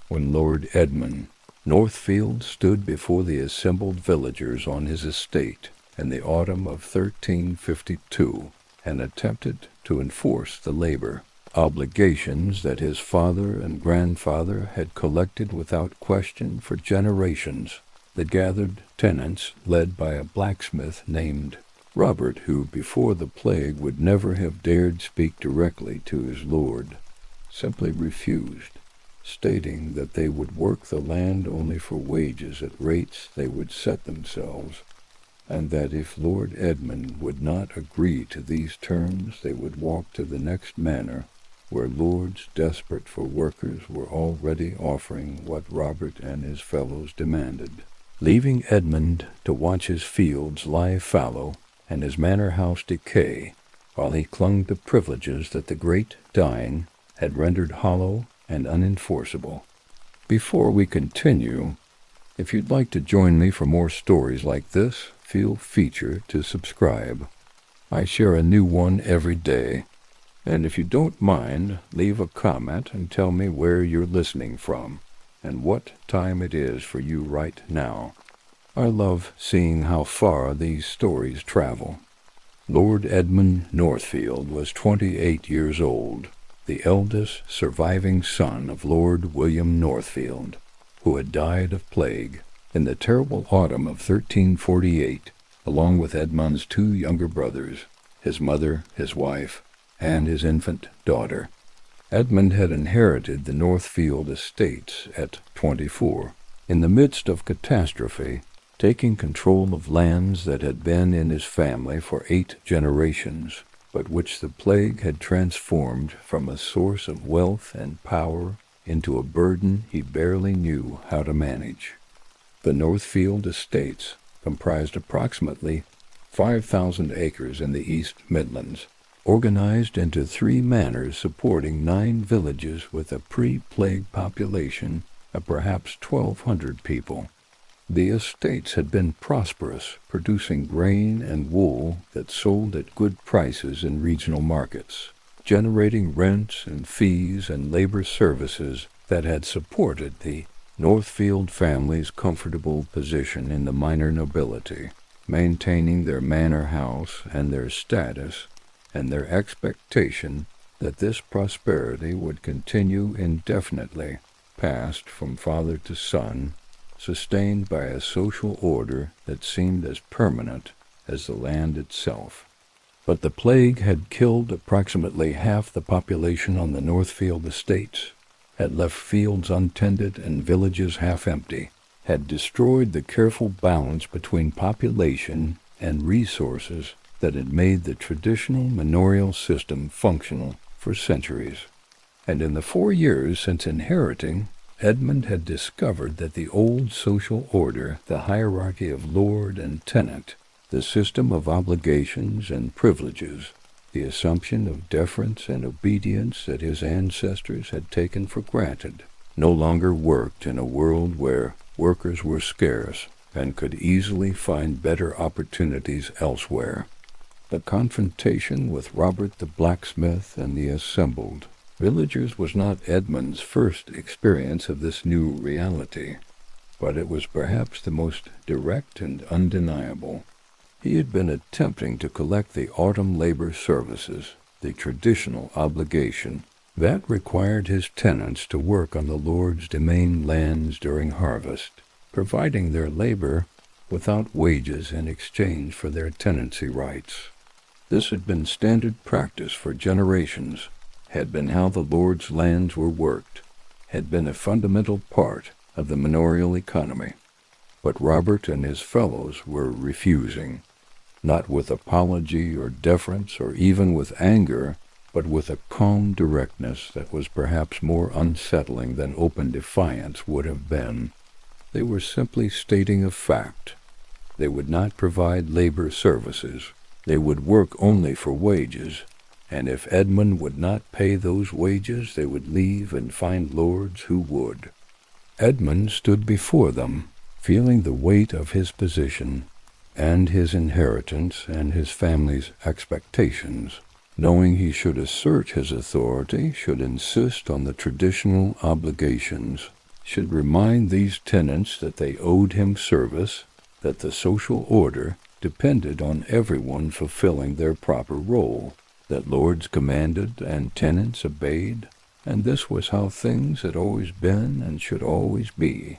When Lord Edmund Northfield stood before the assembled villagers on his estate in the autumn of 1352 and attempted to enforce the labor obligations that his father and grandfather had collected without question for generations, the gathered tenants, led by a blacksmith named Robert, who before the plague would never have dared speak directly to his lord, simply refused, stating that they would work the land only for wages at rates they would set themselves, and that if Lord Edmund would not agree to these terms, they would walk to the next manor, where lords desperate for workers were already offering what Robert and his fellows demanded. Leaving Edmund to watch his fields lie fallow and his manor house decay, while he clung to privileges that the great dying had rendered hollow and unenforceable. Before we continue, if you'd like to join me for more stories like this, feel free to subscribe. I share a new one every day. And if you don't mind, leave a comment and tell me where you're listening from and what time it is for you right now. I love seeing how far these stories travel. Lord Edmund Northfield was 28 years old, the eldest surviving son of Lord William Northfield, who had died of plague in the terrible autumn of 1348, along with Edmund's two younger brothers, his mother, his wife, and his infant daughter. Edmund had inherited the Northfield estates at 24, in the midst of catastrophe, taking control of lands that had been in his family for 8 generations, but which the plague had transformed from a source of wealth and power into a burden he barely knew how to manage. The Northfield estates comprised approximately 5,000 acres in the East Midlands, organized into 3 manors supporting 9 villages with a pre-plague population of perhaps 1,200 people. The estates had been prosperous, producing grain and wool that sold at good prices in regional markets, generating rents and fees and labor services that had supported the Northfield family's comfortable position in the minor nobility, maintaining their manor house and their status and their expectation that this prosperity would continue indefinitely, passed from father to son, sustained by a social order that seemed as permanent as the land itself. But the plague had killed approximately half the population on the Northfield estates, had left fields untended and villages half empty, had destroyed the careful balance between population and resources that had made the traditional manorial system functional for centuries. And in the 4 years since inheriting, Edmund had discovered that the old social order, the hierarchy of lord and tenant, the system of obligations and privileges, the assumption of deference and obedience that his ancestors had taken for granted, no longer worked in a world where workers were scarce and could easily find better opportunities elsewhere. The confrontation with Robert the blacksmith and the assembled villagers was not Edmund's first experience of this new reality, but it was perhaps the most direct and undeniable. He had been attempting to collect the autumn labor services, the traditional obligation that required his tenants to work on the Lord's domain lands during harvest, providing their labor without wages in exchange for their tenancy rights. This had been standard practice for generations, had been how the Lord's lands were worked, had been a fundamental part of the manorial economy. But Robert and his fellows were refusing, not with apology or deference or even with anger, but with a calm directness that was perhaps more unsettling than open defiance would have been. They were simply stating a fact. They would not provide labor services. They would work only for wages, and if Edmund would not pay those wages, they would leave and find lords who would. Edmund stood before them, feeling the weight of his position and his inheritance and his family's expectations, knowing he should assert his authority, should insist on the traditional obligations, should remind these tenants that they owed him service, that the social order depended on everyone fulfilling their proper role, that lords commanded and tenants obeyed, and this was how things had always been and should always be.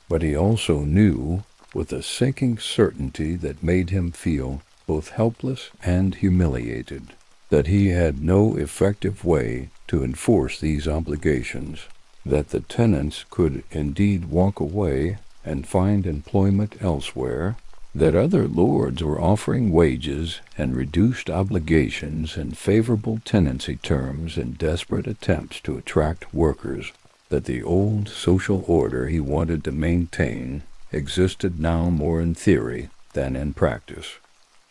But he also knew, with a sinking certainty that made him feel both helpless and humiliated, that he had no effective way to enforce these obligations, that the tenants could indeed walk away and find employment elsewhere, that other lords were offering wages and reduced obligations and favorable tenancy terms in desperate attempts to attract workers, that the old social order he wanted to maintain existed now more in theory than in practice.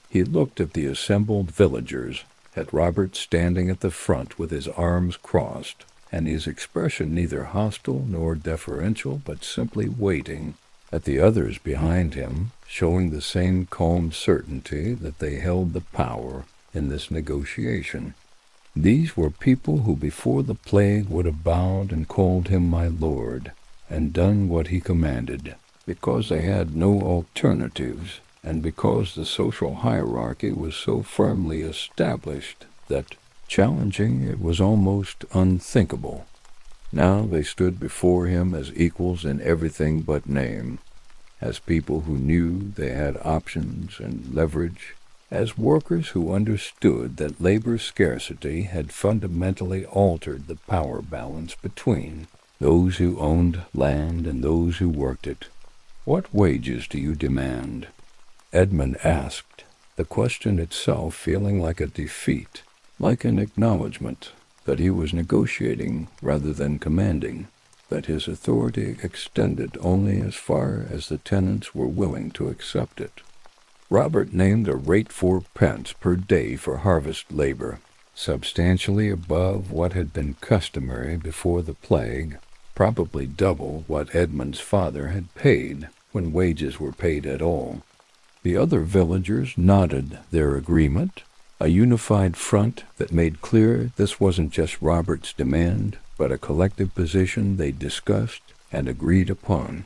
He looked at the assembled villagers, at Robert standing at the front with his arms crossed, and his expression neither hostile nor deferential, but simply waiting, at the others behind him, showing the same calm certainty that they held the power in this negotiation. These were people who before the plague would have bowed and called him my lord, and done what he commanded, because they had no alternatives, and because the social hierarchy was so firmly established that challenging it was almost unthinkable. Now they stood before him as equals in everything but name, as people who knew they had options and leverage, as workers who understood that labor scarcity had fundamentally altered the power balance between those who owned land and those who worked it. "What wages do you demand?" Edmund asked, the question itself feeling like a defeat, like an acknowledgment that he was negotiating rather than commanding, that his authority extended only as far as the tenants were willing to accept it. Robert named a rate 4 pence per day for harvest labor, substantially above what had been customary before the plague, probably double what Edmund's father had paid when wages were paid at all. The other villagers nodded their agreement, a unified front that made clear this wasn't just Robert's demand, but a collective position they discussed and agreed upon.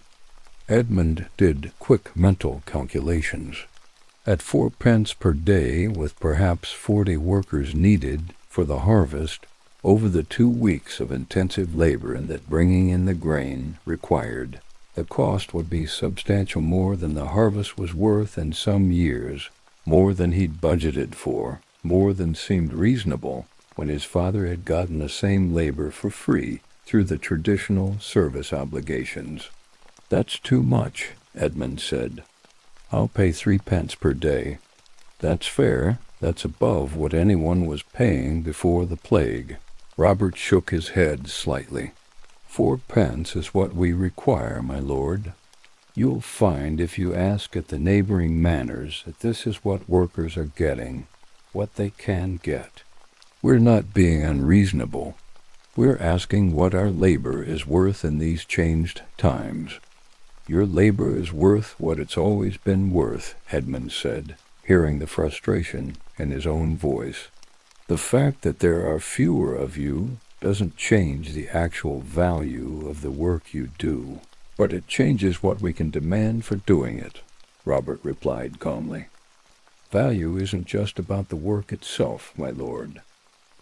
Edmund did quick mental calculations. At 4 pence per day, with perhaps 40 workers needed for the harvest, over the 2 weeks of intensive labor that bringing in the grain required, the cost would be substantial more than the harvest was worth in some years, more than he'd budgeted for, more than seemed reasonable when his father had gotten the same labor for free through the traditional service obligations. "That's too much," Edmund said. "I'll pay 3 pence per day." "That's fair. That's above what anyone was paying before the plague." Robert shook his head slightly. 4 pence is what we require, my lord. You'll find if you ask at the neighboring manors that this is what workers are getting, what they can get. We're not being unreasonable. We're asking what our labor is worth in these changed times. Your labor is worth what it's always been worth, Edmund said, hearing the frustration in his own voice. The fact that there are fewer of you doesn't change the actual value of the work you do, but it changes what we can demand for doing it, Robert replied calmly. Value isn't just about the work itself, my lord.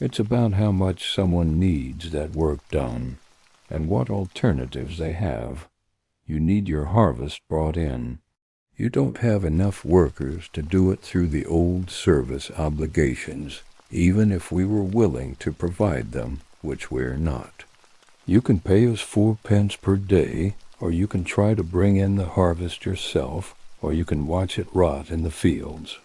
It's about how much someone needs that work done, and what alternatives they have. You need your harvest brought in. You don't have enough workers to do it through the old service obligations, even if we were willing to provide them, which we're not. You can pay us 4 pence per day, or you can try to bring in the harvest yourself, or you can watch it rot in the fields.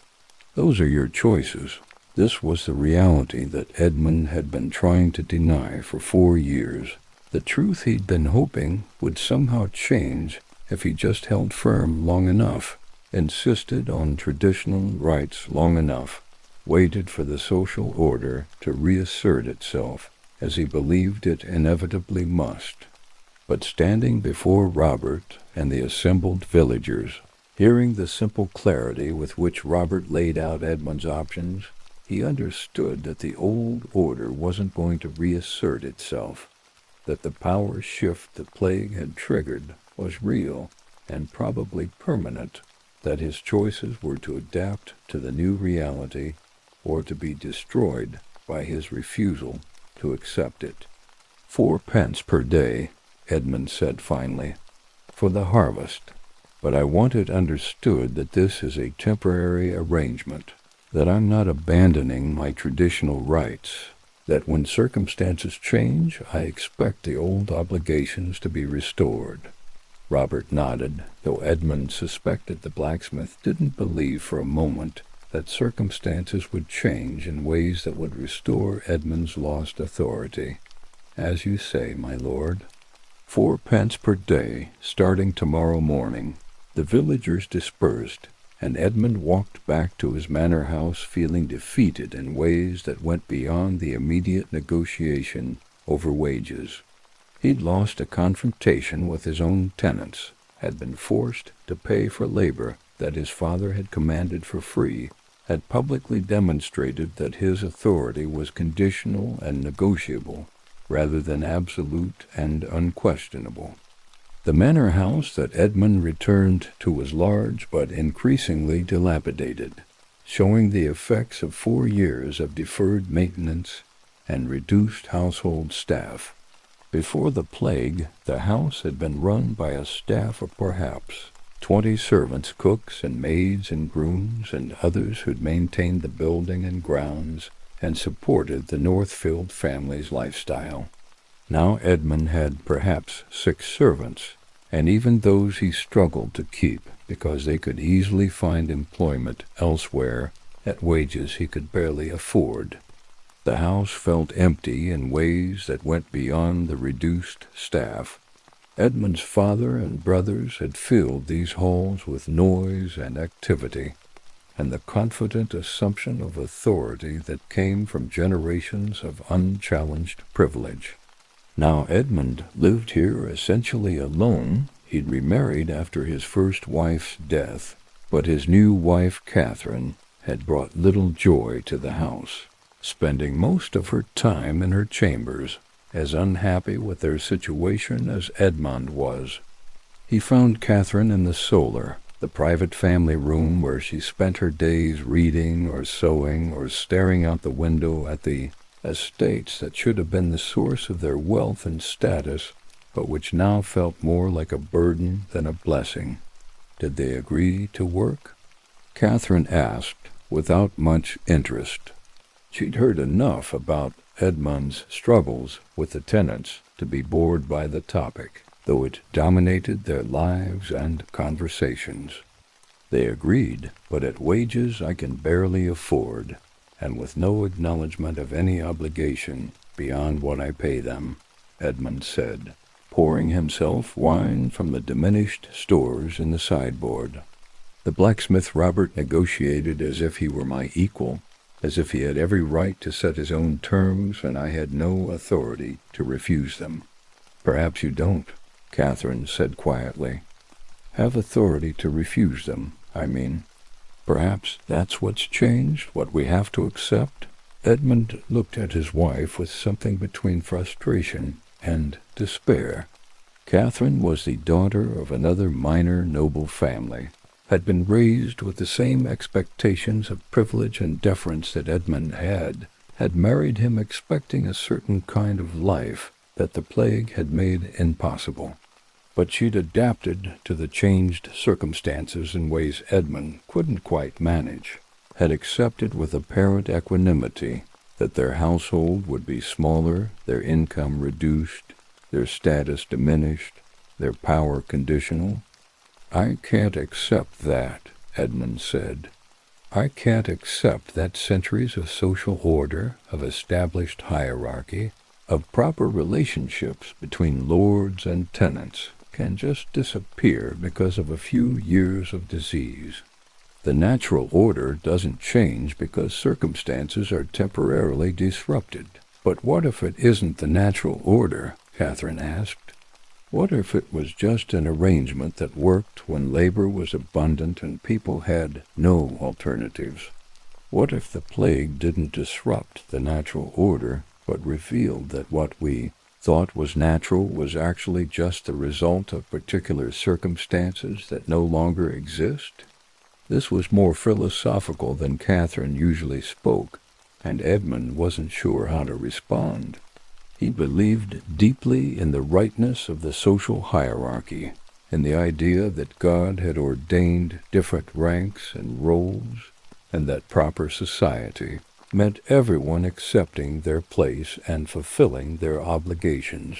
Those are your choices. This was the reality that Edmund had been trying to deny for 4 years, the truth he'd been hoping would somehow change if he just held firm long enough, insisted on traditional rights long enough, waited for the social order to reassert itself, as he believed it inevitably must. But standing before Robert and the assembled villagers, hearing the simple clarity with which Robert laid out Edmund's options, he understood that the old order wasn't going to reassert itself. that the power shift the plague had triggered was real and probably permanent, that his choices were to adapt to the new reality or to be destroyed by his refusal to accept it. 4 pence per day, Edmund said finally, for the harvest, but I want it understood that this is a temporary arrangement, that I'm not abandoning my traditional rights, that when circumstances change, I expect the old obligations to be restored. Robert nodded, though Edmund suspected the blacksmith didn't believe for a moment that circumstances would change in ways that would restore Edmund's lost authority. As you say, my lord. 4 pence per day, starting tomorrow morning. The villagers dispersed, and Edmund walked back to his manor house feeling defeated in ways that went beyond the immediate negotiation over wages. He'd lost a confrontation with his own tenants, had been forced to pay for labor that his father had commanded for free, had publicly demonstrated that his authority was conditional and negotiable, rather than absolute and unquestionable. The manor house that Edmund returned to was large but increasingly dilapidated, showing the effects of 4 years of deferred maintenance and reduced household staff. Before the plague, the house had been run by a staff of perhaps 20 servants, cooks and maids and grooms, and others who'd maintained the building and grounds and supported the Northfield family's lifestyle. Now Edmund had perhaps 6 servants, and even those he struggled to keep because they could easily find employment elsewhere at wages he could barely afford. The house felt empty in ways that went beyond the reduced staff. Edmund's father and brothers had filled these halls with noise and activity, and the confident assumption of authority that came from generations of unchallenged privilege. Now Edmund lived here essentially alone. He'd remarried after his first wife's death, but his new wife, Catherine, had brought little joy to the house, spending most of her time in her chambers, as unhappy with their situation as Edmund was. He found Catherine in the solar, the private family room where she spent her days reading or sewing or staring out the window at the estates that should have been the source of their wealth and status, but which now felt more like a burden than a blessing. Did they agree to work? Catherine asked, without much interest. She'd heard enough about Edmund's struggles with the tenants to be bored by the topic, though it dominated their lives and conversations. They agreed, but at wages I can barely afford, and with no acknowledgment of any obligation beyond what I pay them, Edmund said, pouring himself wine from the diminished stores in the sideboard. The blacksmith Robert negotiated as if he were my equal, as if he had every right to set his own terms and I had no authority to refuse them. Perhaps you don't, Catherine said quietly. Have authority to refuse them, I mean. Perhaps that's what's changed, what we have to accept. Edmund looked at his wife with something between frustration and despair. Catherine was the daughter of another minor noble family, had been raised with the same expectations of privilege and deference that Edmund had married him expecting a certain kind of life that the plague had made impossible. But she'd adapted to the changed circumstances in ways Edmund couldn't quite manage, had accepted with apparent equanimity that their household would be smaller, their income reduced, their status diminished, their power conditional. I can't accept that, Edmund said. I can't accept that centuries of social order, of established hierarchy, of proper relationships between lords and tenants can just disappear because of a few years of disease. The natural order doesn't change because circumstances are temporarily disrupted. But what if it isn't the natural order? Catherine asked. What if it was just an arrangement that worked when labor was abundant and people had no alternatives? What if the plague didn't disrupt the natural order, but revealed that what we thought was natural was actually just the result of particular circumstances that no longer exist? This was more philosophical than Catherine usually spoke, and Edmund wasn't sure how to respond. He believed deeply in the rightness of the social hierarchy, in the idea that God had ordained different ranks and roles, and that proper society meant everyone accepting their place and fulfilling their obligations.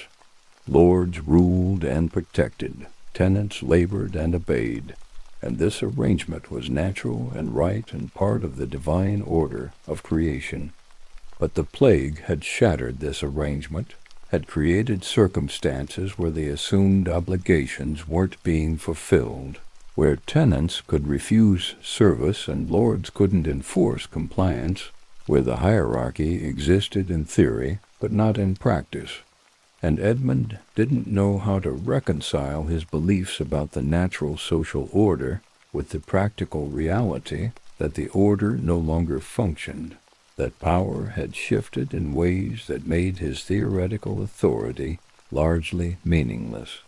Lords ruled and protected, tenants labored and obeyed, and this arrangement was natural and right and part of the divine order of creation. But the plague had shattered this arrangement, had created circumstances where the assumed obligations weren't being fulfilled, where tenants could refuse service and lords couldn't enforce compliance, where the hierarchy existed in theory but not in practice. And Edmund didn't know how to reconcile his beliefs about the natural social order with the practical reality that the order no longer functioned, that power had shifted in ways that made his theoretical authority largely meaningless.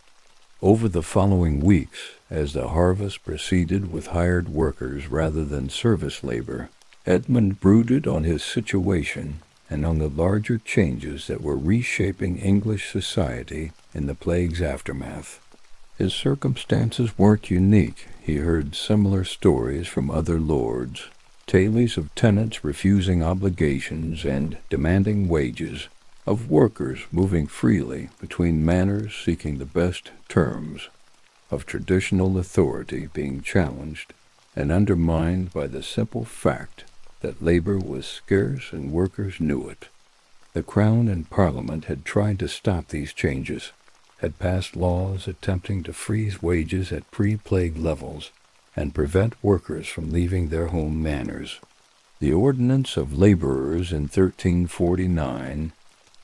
Over the following weeks, as the harvest proceeded with hired workers rather than service labor, Edmund brooded on his situation and on the larger changes that were reshaping English society in the plague's aftermath. His circumstances weren't unique. He heard similar stories from other lords, tales of tenants refusing obligations and demanding wages, of workers moving freely between manors seeking the best terms, of traditional authority being challenged and undermined by the simple fact that labor was scarce and workers knew it. The Crown and Parliament had tried to stop these changes, had passed laws attempting to freeze wages at pre-plague levels and prevent workers from leaving their home manors. The Ordinance of Laborers in 1349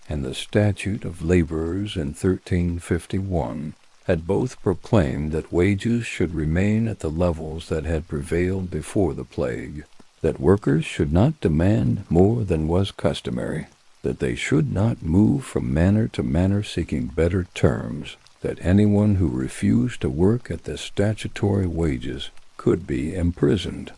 and the Statute of Laborers in 1351 had both proclaimed that wages should remain at the levels that had prevailed before the plague, that workers should not demand more than was customary, that they should not move from manor to manor seeking better terms, that anyone who refused to work at the statutory wages could be imprisoned.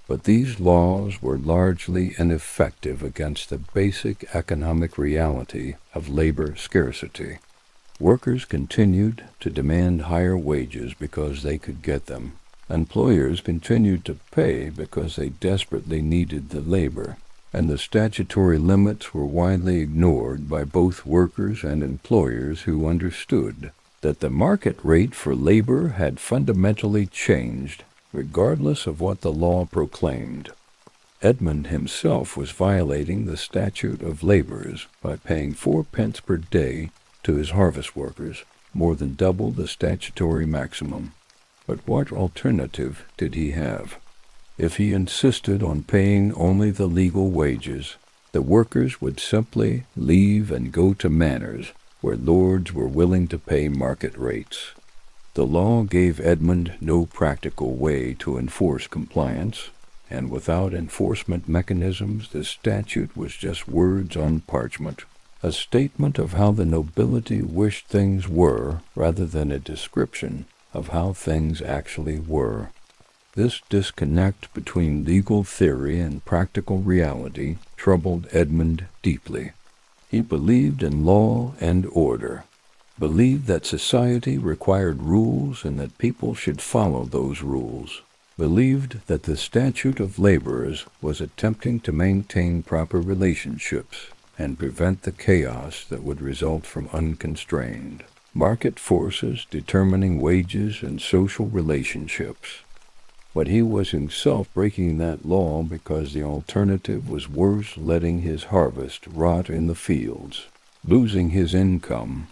But these laws were largely ineffective against the basic economic reality of labor scarcity. Workers continued to demand higher wages because they could get them. Employers continued to pay because they desperately needed the labor, and the statutory limits were widely ignored by both workers and employers who understood that the market rate for labor had fundamentally changed, regardless of what the law proclaimed. Edmund himself was violating the Statute of Laborers by paying 4 pence per day to his harvest workers, more than double the statutory maximum. But what alternative did he have? If he insisted on paying only the legal wages, the workers would simply leave and go to manors where lords were willing to pay market rates. The law gave Edmund no practical way to enforce compliance, and without enforcement mechanisms the statute was just words on parchment, a statement of how the nobility wished things were rather than a description of how things actually were. This disconnect between legal theory and practical reality troubled Edmund deeply. He believed in law and order, believed that society required rules and that people should follow those rules, believed that the Statute of Laborers was attempting to maintain proper relationships and prevent the chaos that would result from unconstrained market forces determining wages and social relationships. But he was himself breaking that law because the alternative was worse, letting his harvest rot in the fields, losing his income,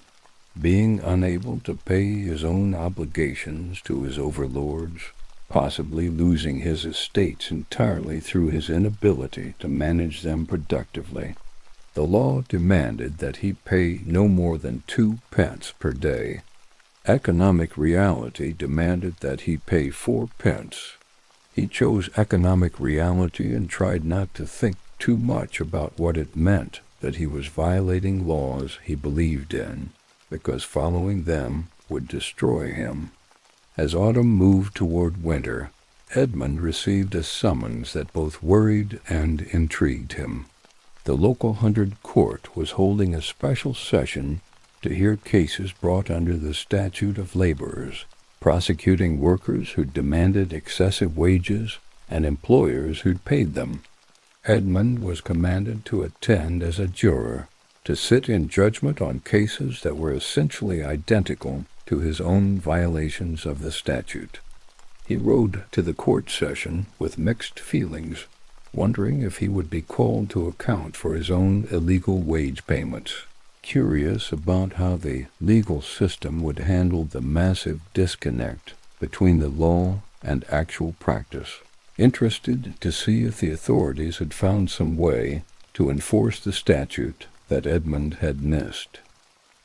being unable to pay his own obligations to his overlords, possibly losing his estates entirely through his inability to manage them productively. The law demanded that he pay no more than 2 pence per day. Economic reality demanded that he pay 4 pence. He chose economic reality and tried not to think too much about what it meant that he was violating laws he believed in, because following them would destroy him. As autumn moved toward winter, Edmund received a summons that both worried and intrigued him. The local 100 court was holding a special session to hear cases brought under the statute of laborers, prosecuting workers who demanded excessive wages and employers who'd paid them. Edmund was commanded to attend as a juror, to sit in judgment on cases that were essentially identical to his own violations of the statute. He rode to the court session with mixed feelings, wondering if he would be called to account for his own illegal wage payments, curious about how the legal system would handle the massive disconnect between the law and actual practice, interested to see if the authorities had found some way to enforce the statute that Edmund had missed.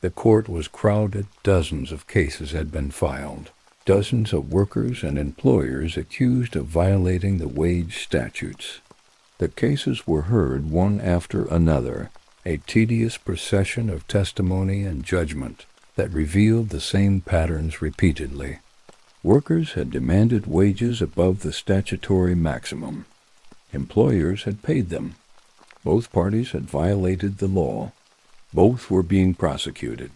The court was crowded. Dozens of cases had been filed, dozens of workers and employers accused of violating the wage statutes. The cases were heard one after another, a tedious procession of testimony and judgment that revealed the same patterns repeatedly. Workers had demanded wages above the statutory maximum. Employers had paid them. Both parties had violated the law. Both were being prosecuted.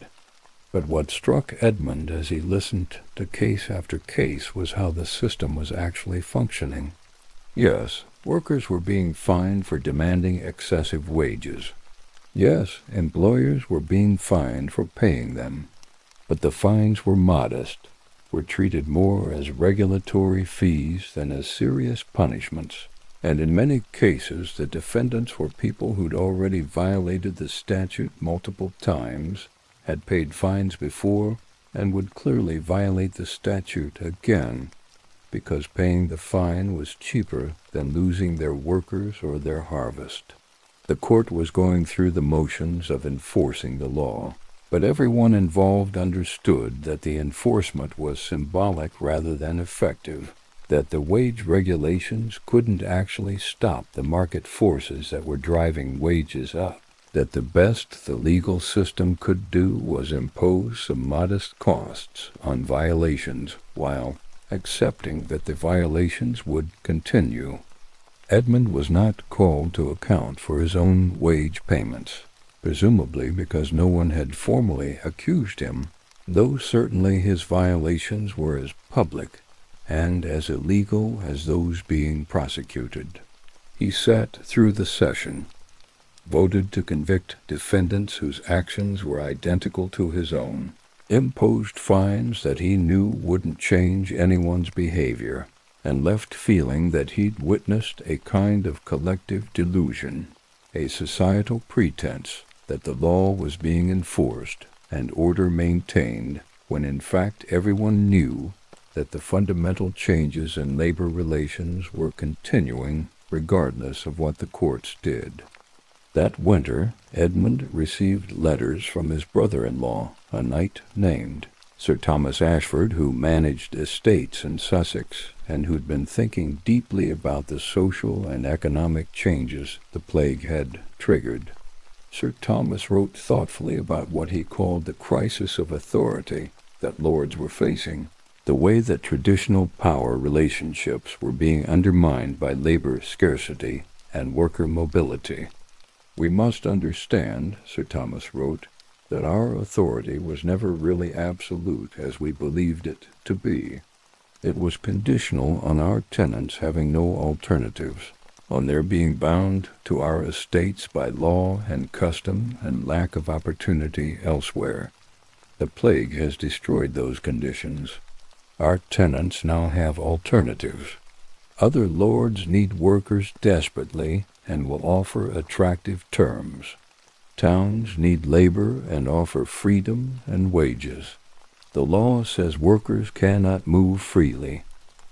But what struck Edmund as he listened to case after case was how the system was actually functioning. Yes, workers were being fined for demanding excessive wages. Yes, employers were being fined for paying them. But the fines were modest, were treated more as regulatory fees than as serious punishments. And in many cases the defendants were people who'd already violated the statute multiple times, had paid fines before, and would clearly violate the statute again, because paying the fine was cheaper than losing their workers or their harvest. The court was going through the motions of enforcing the law, but everyone involved understood that the enforcement was symbolic rather than effective, that the wage regulations couldn't actually stop the market forces that were driving wages up, that the best the legal system could do was impose some modest costs on violations while accepting that the violations would continue. Edmund was not called to account for his own wage payments, presumably because no one had formally accused him, though certainly his violations were as public and as illegal as those being prosecuted. He sat through the session, voted to convict defendants whose actions were identical to his own, imposed fines that he knew wouldn't change anyone's behavior, and left feeling that he'd witnessed a kind of collective delusion, a societal pretense that the law was being enforced and order maintained, when in fact everyone knew that the fundamental changes in labor relations were continuing regardless of what the courts did. That winter, Edmund received letters from his brother-in-law, a knight named Sir Thomas Ashford, who managed estates in Sussex and who'd been thinking deeply about the social and economic changes the plague had triggered. Sir Thomas wrote thoughtfully about what he called the crisis of authority that lords were facing, the way that traditional power relationships were being undermined by labor scarcity and worker mobility. "We must understand," Sir Thomas wrote, "that our authority was never really absolute as we believed it to be. It was conditional on our tenants having no alternatives, on their being bound to our estates by law and custom and lack of opportunity elsewhere. The plague has destroyed those conditions. Our tenants now have alternatives. Other lords need workers desperately and will offer attractive terms. Towns need labor and offer freedom and wages. The law says workers cannot move freely,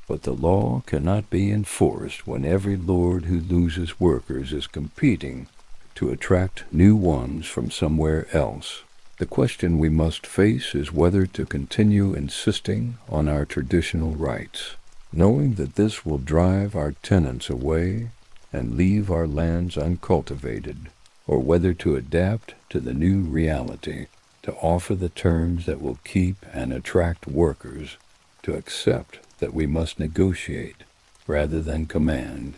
but the law cannot be enforced when every lord who loses workers is competing to attract new ones from somewhere else. The question we must face is whether to continue insisting on our traditional rights, knowing that this will drive our tenants away and leave our lands uncultivated, or whether to adapt to the new reality, to offer the terms that will keep and attract workers, to accept that we must negotiate rather than command.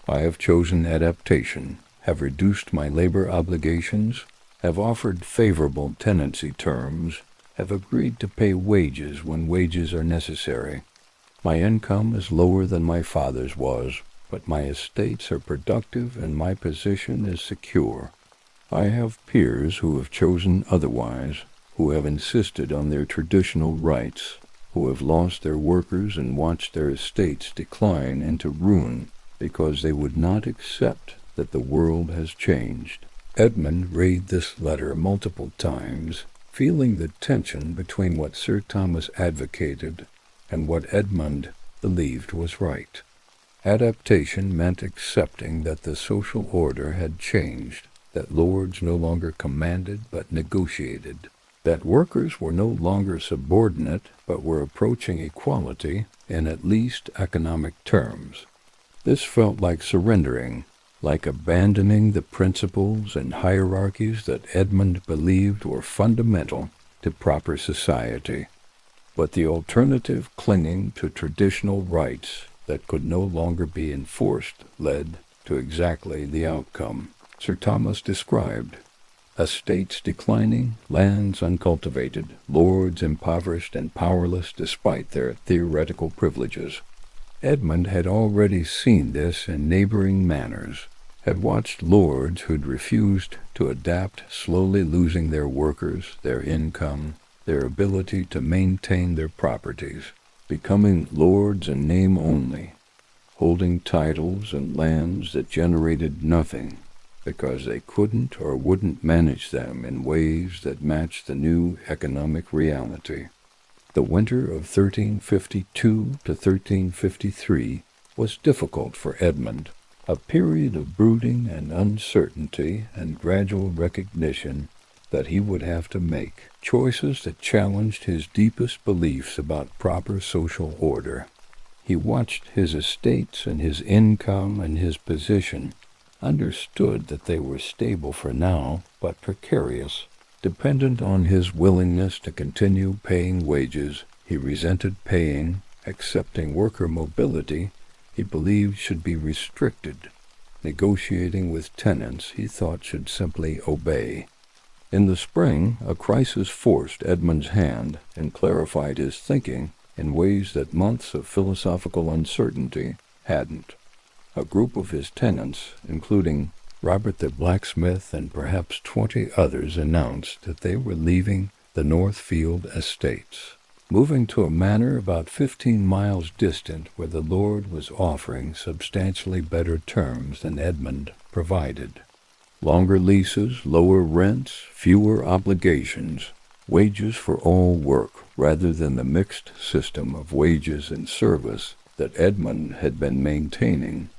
I have chosen adaptation, have reduced my labor obligations, have offered favorable tenancy terms, have agreed to pay wages when wages are necessary. My income is lower than my father's was, but my estates are productive and my position is secure. I have peers who have chosen otherwise, who have insisted on their traditional rights, who have lost their workers and watched their estates decline into ruin because they would not accept that the world has changed. Edmund read this letter multiple times, feeling the tension between what Sir Thomas advocated and what Edmund believed was right. Adaptation meant accepting that the social order had changed, that lords no longer commanded but negotiated, that workers were no longer subordinate but were approaching equality in at least economic terms. This felt like surrendering, like abandoning the principles and hierarchies that Edmund believed were fundamental to proper society. But the alternative, clinging to traditional rights that could no longer be enforced, led to exactly the outcome Sir Thomas described: estates declining, lands uncultivated, lords impoverished and powerless despite their theoretical privileges. Edmund had already seen this in neighboring manors, had watched lords who'd refused to adapt slowly losing their workers, their income, their ability to maintain their properties, becoming lords in name only, holding titles and lands that generated nothing because they couldn't or wouldn't manage them in ways that matched the new economic reality. The winter of 1352 to 1353 was difficult for Edmund, a period of brooding and uncertainty and gradual recognition that he would have to make choices that challenged his deepest beliefs about proper social order. He watched his estates and his income and his position, understood that they were stable for now, but precarious, dependent on his willingness to continue paying wages he resented paying, accepting worker mobility he believed should be restricted, negotiating with tenants he thought should simply obey. In the spring, a crisis forced Edmund's hand and clarified his thinking in ways that months of philosophical uncertainty hadn't. A group of his tenants, including Robert the blacksmith and perhaps 20 others, announced that they were leaving the Northfield estates, moving to a manor about 15 miles distant where the lord was offering substantially better terms than Edmund provided. Longer leases, lower rents, fewer obligations, wages for all work rather than the mixed system of wages and service that Edmund had been maintaining.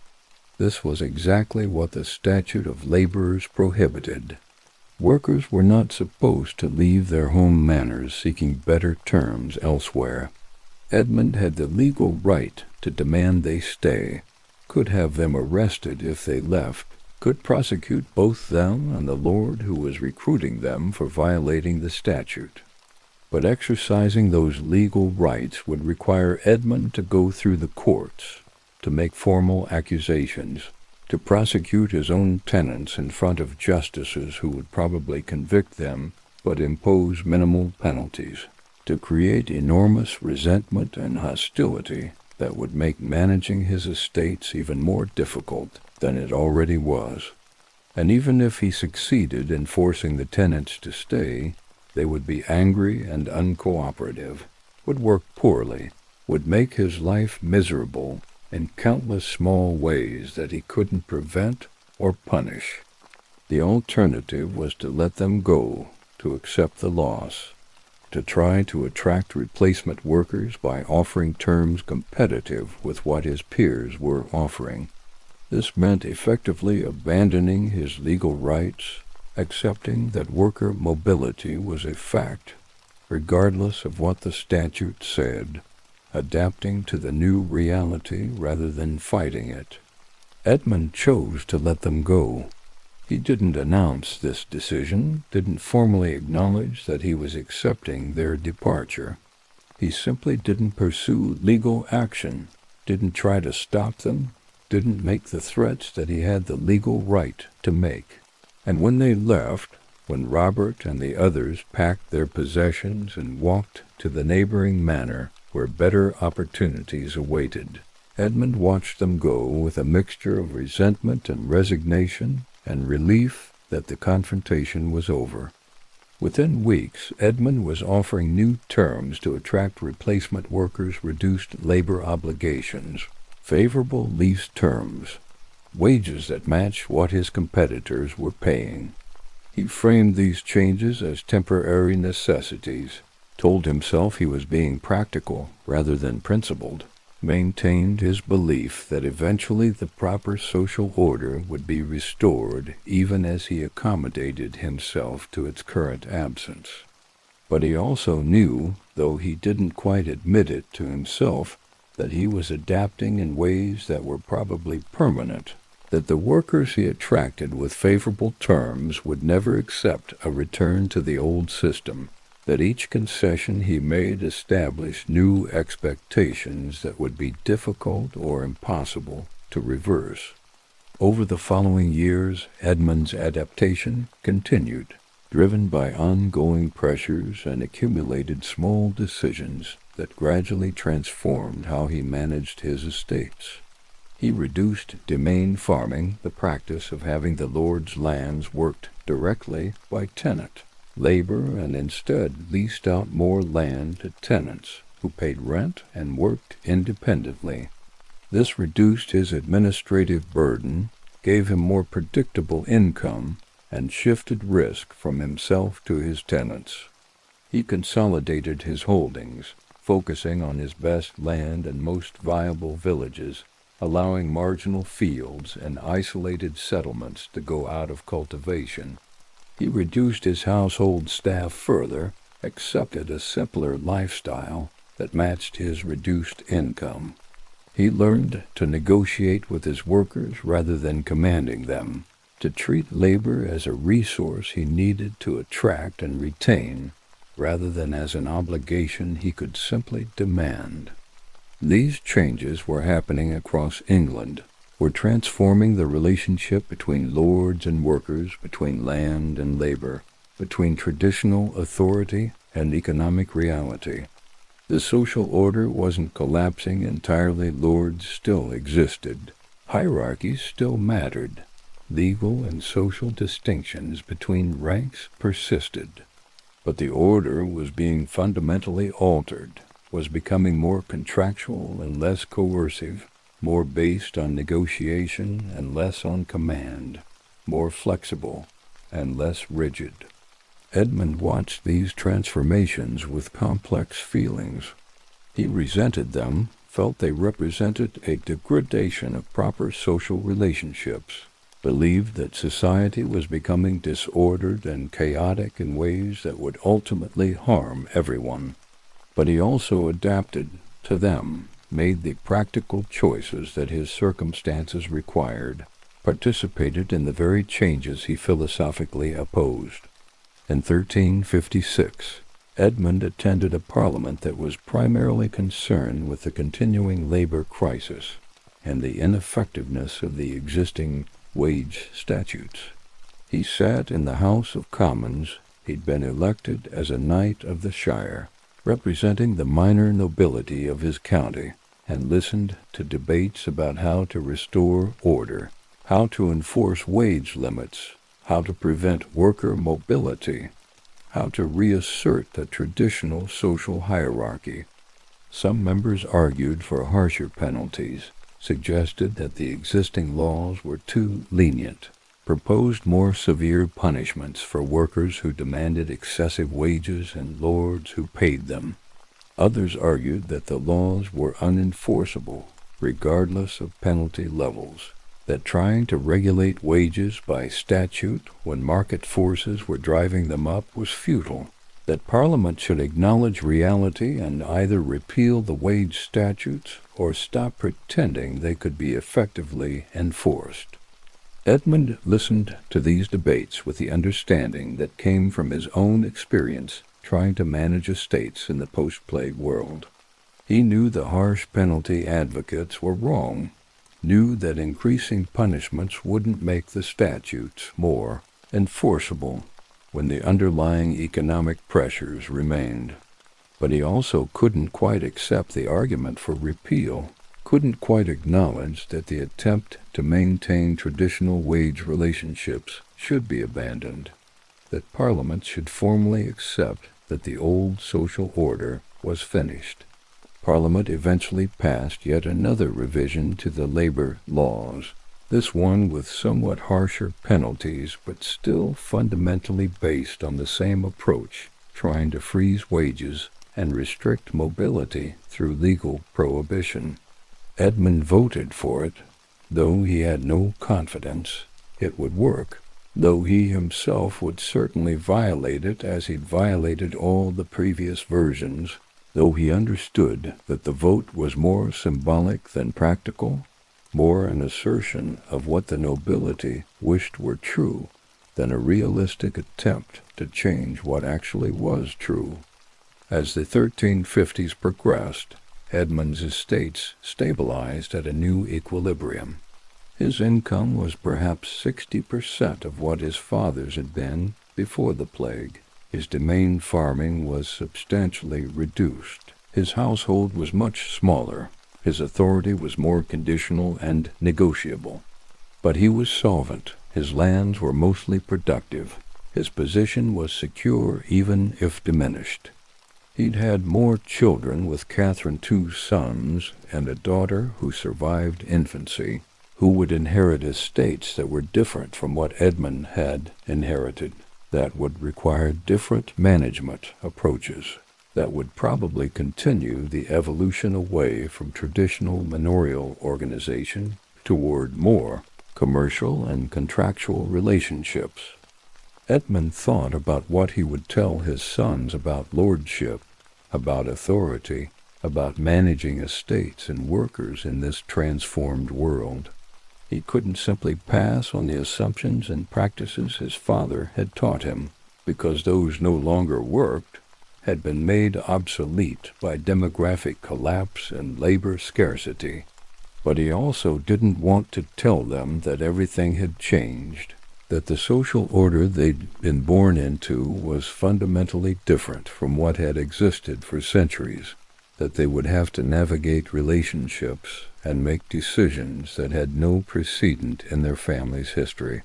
This was exactly what the Statute of Laborers prohibited. Workers were not supposed to leave their home manors seeking better terms elsewhere. Edmund had the legal right to demand they stay, could have them arrested if they left, could prosecute both them and the lord who was recruiting them for violating the statute. But exercising those legal rights would require Edmund to go through the courts, to make formal accusations, to prosecute his own tenants in front of justices who would probably convict them but impose minimal penalties, to create enormous resentment and hostility that would make managing his estates even more difficult than it already was. And even if he succeeded in forcing the tenants to stay, they would be angry and uncooperative, would work poorly, would make his life miserable in countless small ways that he couldn't prevent or punish. The alternative was to let them go, to accept the loss, to try to attract replacement workers by offering terms competitive with what his peers were offering. This meant effectively abandoning his legal rights, accepting that worker mobility was a fact, regardless of what the statute said, adapting to the new reality rather than fighting it. Edmund chose to let them go. He didn't announce this decision, didn't formally acknowledge that he was accepting their departure. He simply didn't pursue legal action, didn't try to stop them, didn't make the threats that he had the legal right to make. And when they left, when Robert and the others packed their possessions and walked to the neighboring manor where better opportunities awaited, Edmund watched them go with a mixture of resentment and resignation and relief that the confrontation was over. Within weeks, Edmund was offering new terms to attract replacement workers' reduced labor obligations, favorable lease terms, wages that matched what his competitors were paying. He framed these changes as temporary necessities, told himself he was being practical rather than principled, maintained his belief that eventually the proper social order would be restored even as he accommodated himself to its current absence. But he also knew, though he didn't quite admit it to himself, that he was adapting in ways that were probably permanent, that the workers he attracted with favorable terms would never accept a return to the old system, that each concession he made established new expectations that would be difficult or impossible to reverse. Over the following years, Edmund's adaptation continued, driven by ongoing pressures and accumulated small decisions that gradually transformed how he managed his estates. He reduced demesne farming, the practice of having the lord's lands worked directly by tenant labor, and instead leased out more land to tenants who paid rent and worked independently. This reduced his administrative burden, gave him more predictable income, and shifted risk from himself to his tenants. He consolidated his holdings, focusing on his best land and most viable villages, allowing marginal fields and isolated settlements to go out of cultivation. He reduced his household staff further, accepted a simpler lifestyle that matched his reduced income. He learned to negotiate with his workers rather than commanding them, to treat labor as a resource he needed to attract and retain, rather than as an obligation he could simply demand. These changes were happening across England, were transforming the relationship between lords and workers, between land and labor, between traditional authority and economic reality. The social order wasn't collapsing entirely. Lords still existed. Hierarchies still mattered. Legal and social distinctions between ranks persisted. But the order was being fundamentally altered, was becoming more contractual and less coercive, more based on negotiation and less on command, more flexible and less rigid. Edmund watched these transformations with complex feelings. He resented them, felt they represented a degradation of proper social relationships, believed that society was becoming disordered and chaotic in ways that would ultimately harm everyone. But he also adapted to them, made the practical choices that his circumstances required, participated in the very changes he philosophically opposed. In 1356, Edmund attended a parliament that was primarily concerned with the continuing labor crisis and the ineffectiveness of the existing wage statutes. He sat in the House of Commons. He'd been elected as a knight of the shire, representing the minor nobility of his county, and listened to debates about how to restore order, how to enforce wage limits, how to prevent worker mobility, how to reassert the traditional social hierarchy. Some members argued for harsher penalties, suggested that the existing laws were too lenient, proposed more severe punishments for workers who demanded excessive wages and lords who paid them. Others argued that the laws were unenforceable, regardless of penalty levels, that trying to regulate wages by statute when market forces were driving them up was futile, that Parliament should acknowledge reality and either repeal the wage statutes or stop pretending they could be effectively enforced. Edmund listened to these debates with the understanding that came from his own experience trying to manage estates in the post-plague world. He knew the harsh penalty advocates were wrong, knew that increasing punishments wouldn't make the statutes more enforceable when the underlying economic pressures remained. But he also couldn't quite accept the argument for repeal, couldn't quite acknowledge that the attempt to maintain traditional wage relationships should be abandoned, that Parliament should formally accept that the old social order was finished. Parliament eventually passed yet another revision to the labor laws, this one with somewhat harsher penalties, but still fundamentally based on the same approach, trying to freeze wages and restrict mobility through legal prohibition. Edmund voted for it, though he had no confidence it would work, though he himself would certainly violate it as he'd violated all the previous versions, though he understood that the vote was more symbolic than practical, more an assertion of what the nobility wished were true than a realistic attempt to change what actually was true. As the 1350s progressed, Edmund's estates stabilized at a new equilibrium. His income was perhaps 60% of what his father's had been before the plague. His domain farming was substantially reduced. His household was much smaller. His authority was more conditional and negotiable. But he was solvent. His lands were mostly productive. His position was secure even if diminished. He'd had more children with Catherine, 2 sons, and a daughter who survived infancy, who would inherit estates that were different from what Edmund had inherited, that would require different management approaches, that would probably continue the evolution away from traditional manorial organization toward more commercial and contractual relationships. Edmund thought about what he would tell his sons about lordship, about authority, about managing estates and workers in this transformed world. He couldn't simply pass on the assumptions and practices his father had taught him, because those no longer worked, had been made obsolete by demographic collapse and labor scarcity. But he also didn't want to tell them that everything had changed, that the social order they'd been born into was fundamentally different from what had existed for centuries, that they would have to navigate relationships and make decisions that had no precedent in their family's history.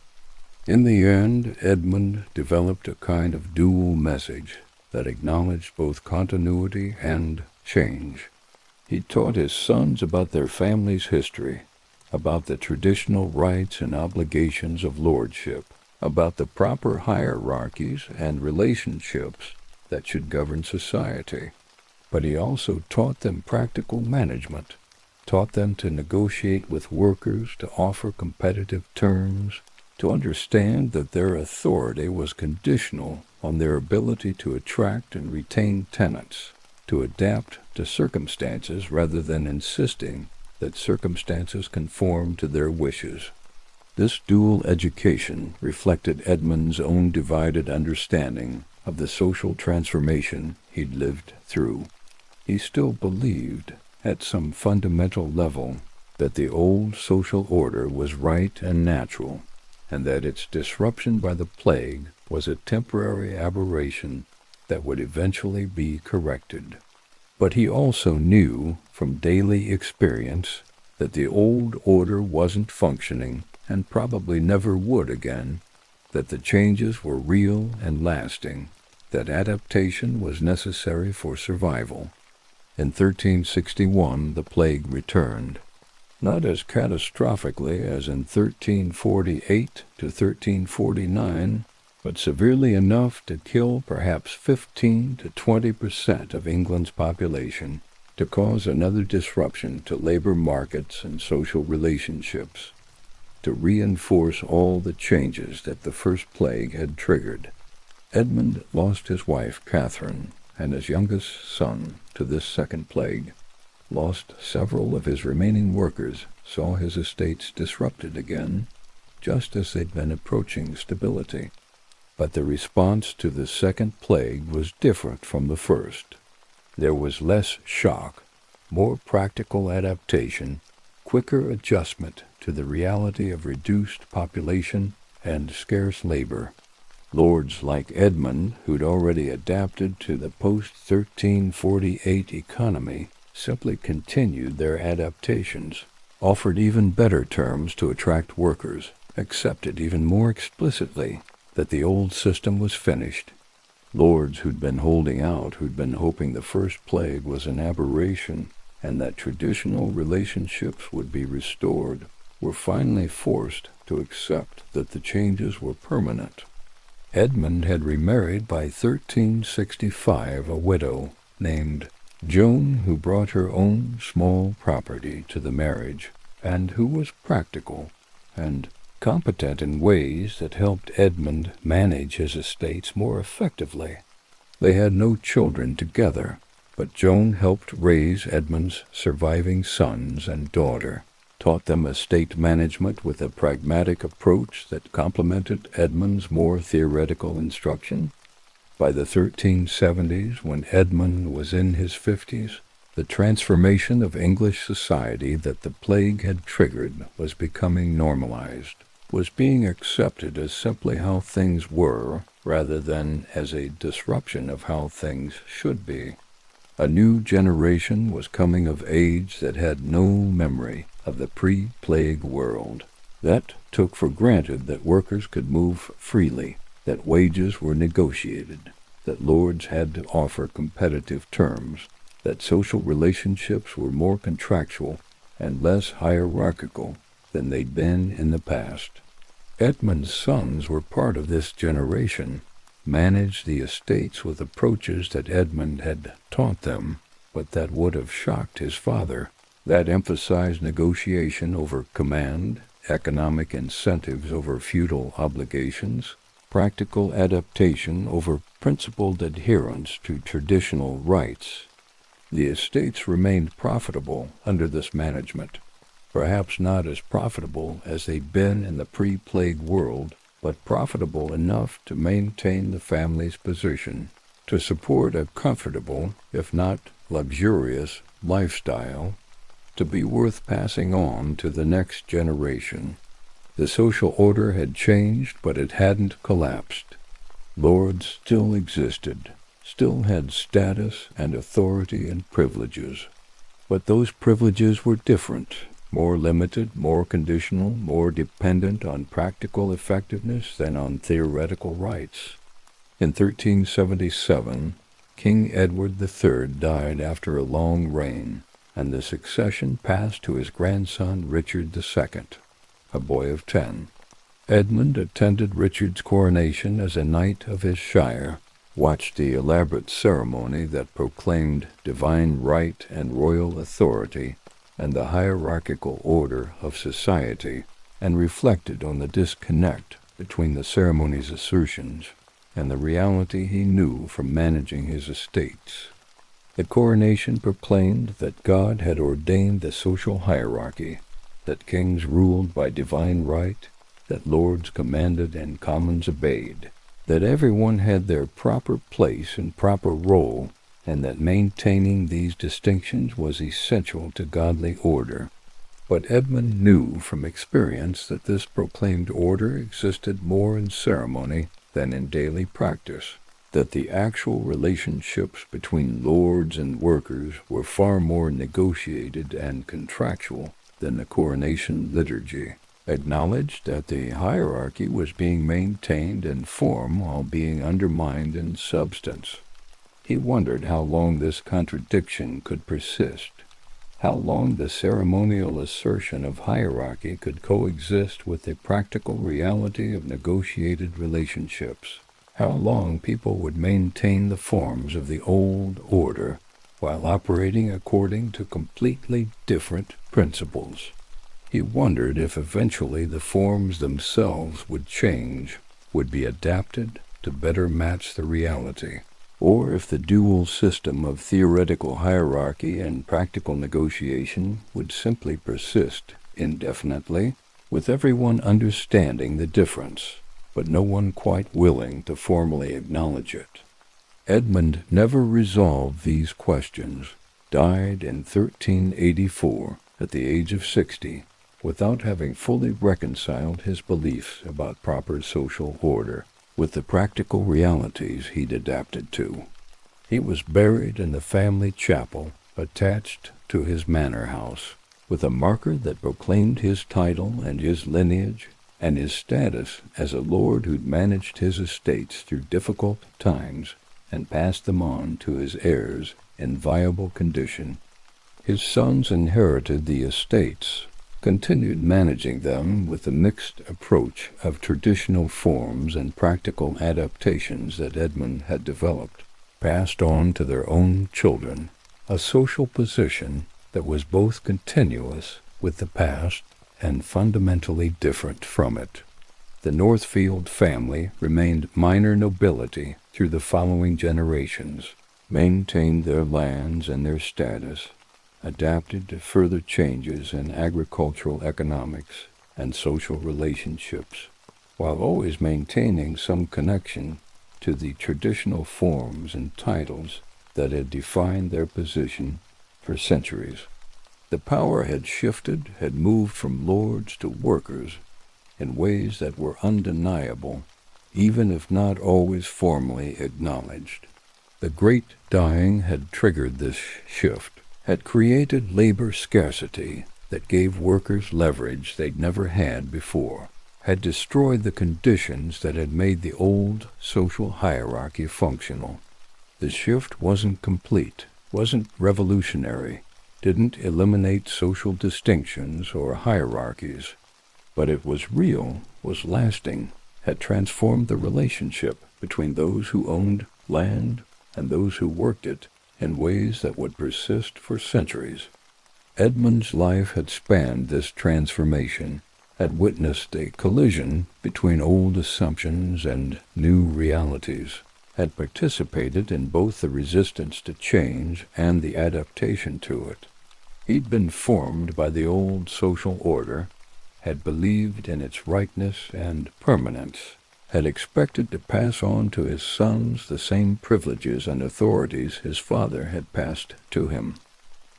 In the end, Edmund developed a kind of dual message that acknowledged both continuity and change. He taught his sons about their family's history, about the traditional rights and obligations of lordship, about the proper hierarchies and relationships that should govern society. But he also taught them practical management, taught them to negotiate with workers, to offer competitive terms, to understand that their authority was conditional on their ability to attract and retain tenants, to adapt to circumstances rather than insisting that circumstances conform to their wishes. This dual education reflected Edmund's own divided understanding of the social transformation he'd lived through. He still believed, at some fundamental level, that the old social order was right and natural, and that its disruption by the plague was a temporary aberration that would eventually be corrected. But he also knew, from daily experience, that the old order wasn't functioning and probably never would again, that the changes were real and lasting, that adaptation was necessary for survival. In 1361 the plague returned, not as catastrophically as in 1348 to 1349, but severely enough to kill perhaps 15 to 20% of England's population, to cause another disruption to labor markets and social relationships, to reinforce all the changes that the first plague had triggered. Edmund lost his wife, Catherine, and his youngest son to this second plague, lost several of his remaining workers, saw his estates disrupted again, just as they'd been approaching stability. But the response to the second plague was different from the first. There was less shock, more practical adaptation, quicker adjustment to the reality of reduced population and scarce labor. Lords like Edmund, who'd already adapted to the post-1348 economy, simply continued their adaptations, offered even better terms to attract workers, accepted even more explicitly that the old system was finished. Lords who'd been holding out, who'd been hoping the first plague was an aberration and that traditional relationships would be restored, were finally forced to accept that the changes were permanent. Edmund had remarried by 1365 a widow named Joan, who brought her own small property to the marriage, and who was practical and competent in ways that helped Edmund manage his estates more effectively. They had no children together, but Joan helped raise Edmund's surviving sons and daughter, taught them estate management with a pragmatic approach that complemented Edmund's more theoretical instruction. By the 1370s, when Edmund was in his 50s, the transformation of English society that the plague had triggered was becoming normalized, was being accepted as simply how things were, rather than as a disruption of how things should be. A new generation was coming of age that had no memory of the pre-plague world, that took for granted that workers could move freely, that wages were negotiated, that lords had to offer competitive terms, that social relationships were more contractual and less hierarchical than they'd been in the past. Edmund's sons were part of this generation, managed the estates with approaches that Edmund had taught them, but that would have shocked his father, that emphasized negotiation over command, economic incentives over feudal obligations, practical adaptation over principled adherence to traditional rights. The estates remained profitable under this management, perhaps not as profitable as they'd been in the pre-plague world, but profitable enough to maintain the family's position, to support a comfortable, if not luxurious, lifestyle, to be worth passing on to the next generation. The social order had changed, but it hadn't collapsed. Lords still existed, still had status and authority and privileges. But those privileges were different, more limited, more conditional, more dependent on practical effectiveness than on theoretical rights. In 1377, King Edward III died after a long reign, and the succession passed to his grandson Richard II, a boy of 10. Edmund attended Richard's coronation as a knight of his shire, watched the elaborate ceremony that proclaimed divine right and royal authority and the hierarchical order of society, and reflected on the disconnect between the ceremony's assertions and the reality he knew from managing his estates. The coronation proclaimed that God had ordained the social hierarchy, that kings ruled by divine right, that lords commanded and commons obeyed, that everyone had their proper place and proper role, and that maintaining these distinctions was essential to godly order. But Edmund knew from experience that this proclaimed order existed more in ceremony than in daily practice, that the actual relationships between lords and workers were far more negotiated and contractual than the coronation liturgy, acknowledged that the hierarchy was being maintained in form while being undermined in substance. He wondered how long this contradiction could persist, how long the ceremonial assertion of hierarchy could coexist with the practical reality of negotiated relationships, how long people would maintain the forms of the old order while operating according to completely different principles. He wondered if eventually the forms themselves would change, would be adapted to better match the reality, or if the dual system of theoretical hierarchy and practical negotiation would simply persist indefinitely, with everyone understanding the difference, but no one quite willing to formally acknowledge it. Edmund never resolved these questions, died in 1384 at the age of 60, without having fully reconciled his beliefs about proper social order with the practical realities he'd adapted to. He was buried in the family chapel attached to his manor house, with a marker that proclaimed his title and his lineage and his status as a lord who'd managed his estates through difficult times and passed them on to his heirs in viable condition. His sons inherited the estates, continued managing them with the mixed approach of traditional forms and practical adaptations that Edmund had developed, passed on to their own children, a social position that was both continuous with the past and fundamentally different from it. The Northfield family remained minor nobility through the following generations, maintained their lands and their status, adapted to further changes in agricultural economics and social relationships, while always maintaining some connection to the traditional forms and titles that had defined their position for centuries. The power had shifted, had moved from lords to workers in ways that were undeniable, even if not always formally acknowledged. The Great Dying had triggered this shift, had created labor scarcity that gave workers leverage they'd never had before, had destroyed the conditions that had made the old social hierarchy functional. The shift wasn't complete, wasn't revolutionary, didn't eliminate social distinctions or hierarchies, but it was real, was lasting, had transformed the relationship between those who owned land and those who worked it in ways that would persist for centuries. Edmund's life had spanned this transformation, had witnessed a collision between old assumptions and new realities, had participated in both the resistance to change and the adaptation to it. He'd been formed by the old social order, had believed in its rightness and permanence, had expected to pass on to his sons the same privileges and authorities his father had passed to him.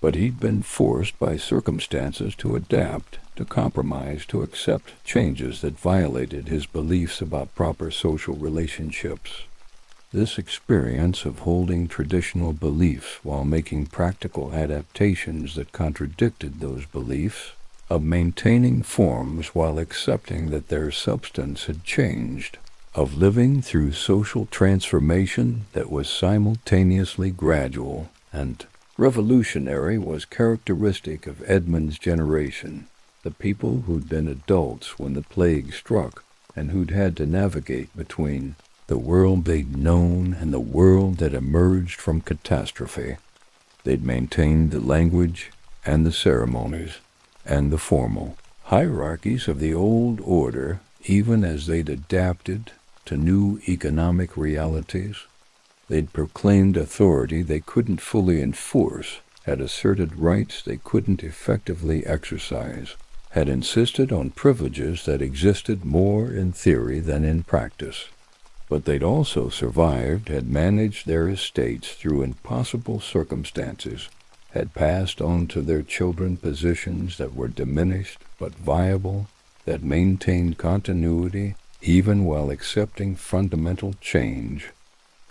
But he'd been forced by circumstances to adapt, to compromise, to accept changes that violated his beliefs about proper social relationships. This experience of holding traditional beliefs while making practical adaptations that contradicted those beliefs, of maintaining forms while accepting that their substance had changed, of living through social transformation that was simultaneously gradual and revolutionary, was characteristic of Edmund's generation, the people who'd been adults when the plague struck and who'd had to navigate between the world they'd known and the world that emerged from catastrophe. They'd maintained the language and the ceremonies and the formal hierarchies of the old order, even as they'd adapted to new economic realities. They'd proclaimed authority they couldn't fully enforce, had asserted rights they couldn't effectively exercise, had insisted on privileges that existed more in theory than in practice. But they'd also survived, had managed their estates through impossible circumstances, had passed on to their children positions that were diminished but viable, that maintained continuity even while accepting fundamental change.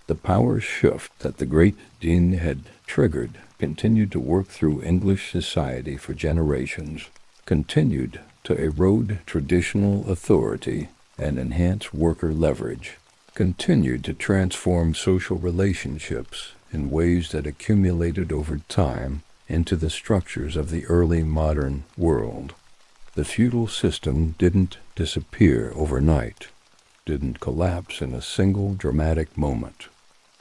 The power shift that the Great Din had triggered continued to work through English society for generations, continued to erode traditional authority and enhance worker leverage, continued to transform social relationships in ways that accumulated over time into the structures of the early modern world. The feudal system didn't disappear overnight, didn't collapse in a single dramatic moment,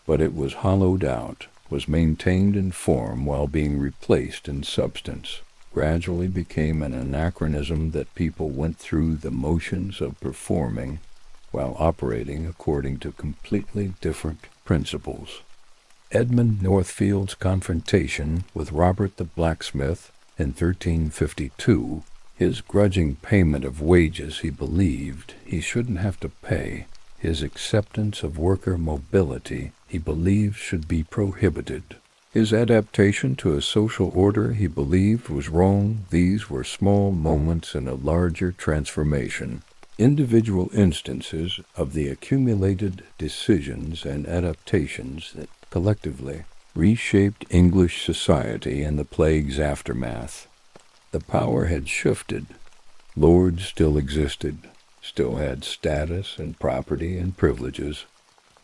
but it was hollowed out, was maintained in form while being replaced in substance, gradually became an anachronism that people went through the motions of performing while operating according to completely different principles. Edmund Northfield's confrontation with Robert the blacksmith in 1352, His grudging payment of wages he believed he shouldn't have to pay, his acceptance of worker mobility he believed should be prohibited, his adaptation to a social order he believed was wrong. These were small moments in a larger transformation, individual instances of the accumulated decisions and adaptations that collectively reshaped English society in the plague's aftermath. The power had shifted. Lords still existed, still had status and property and privileges,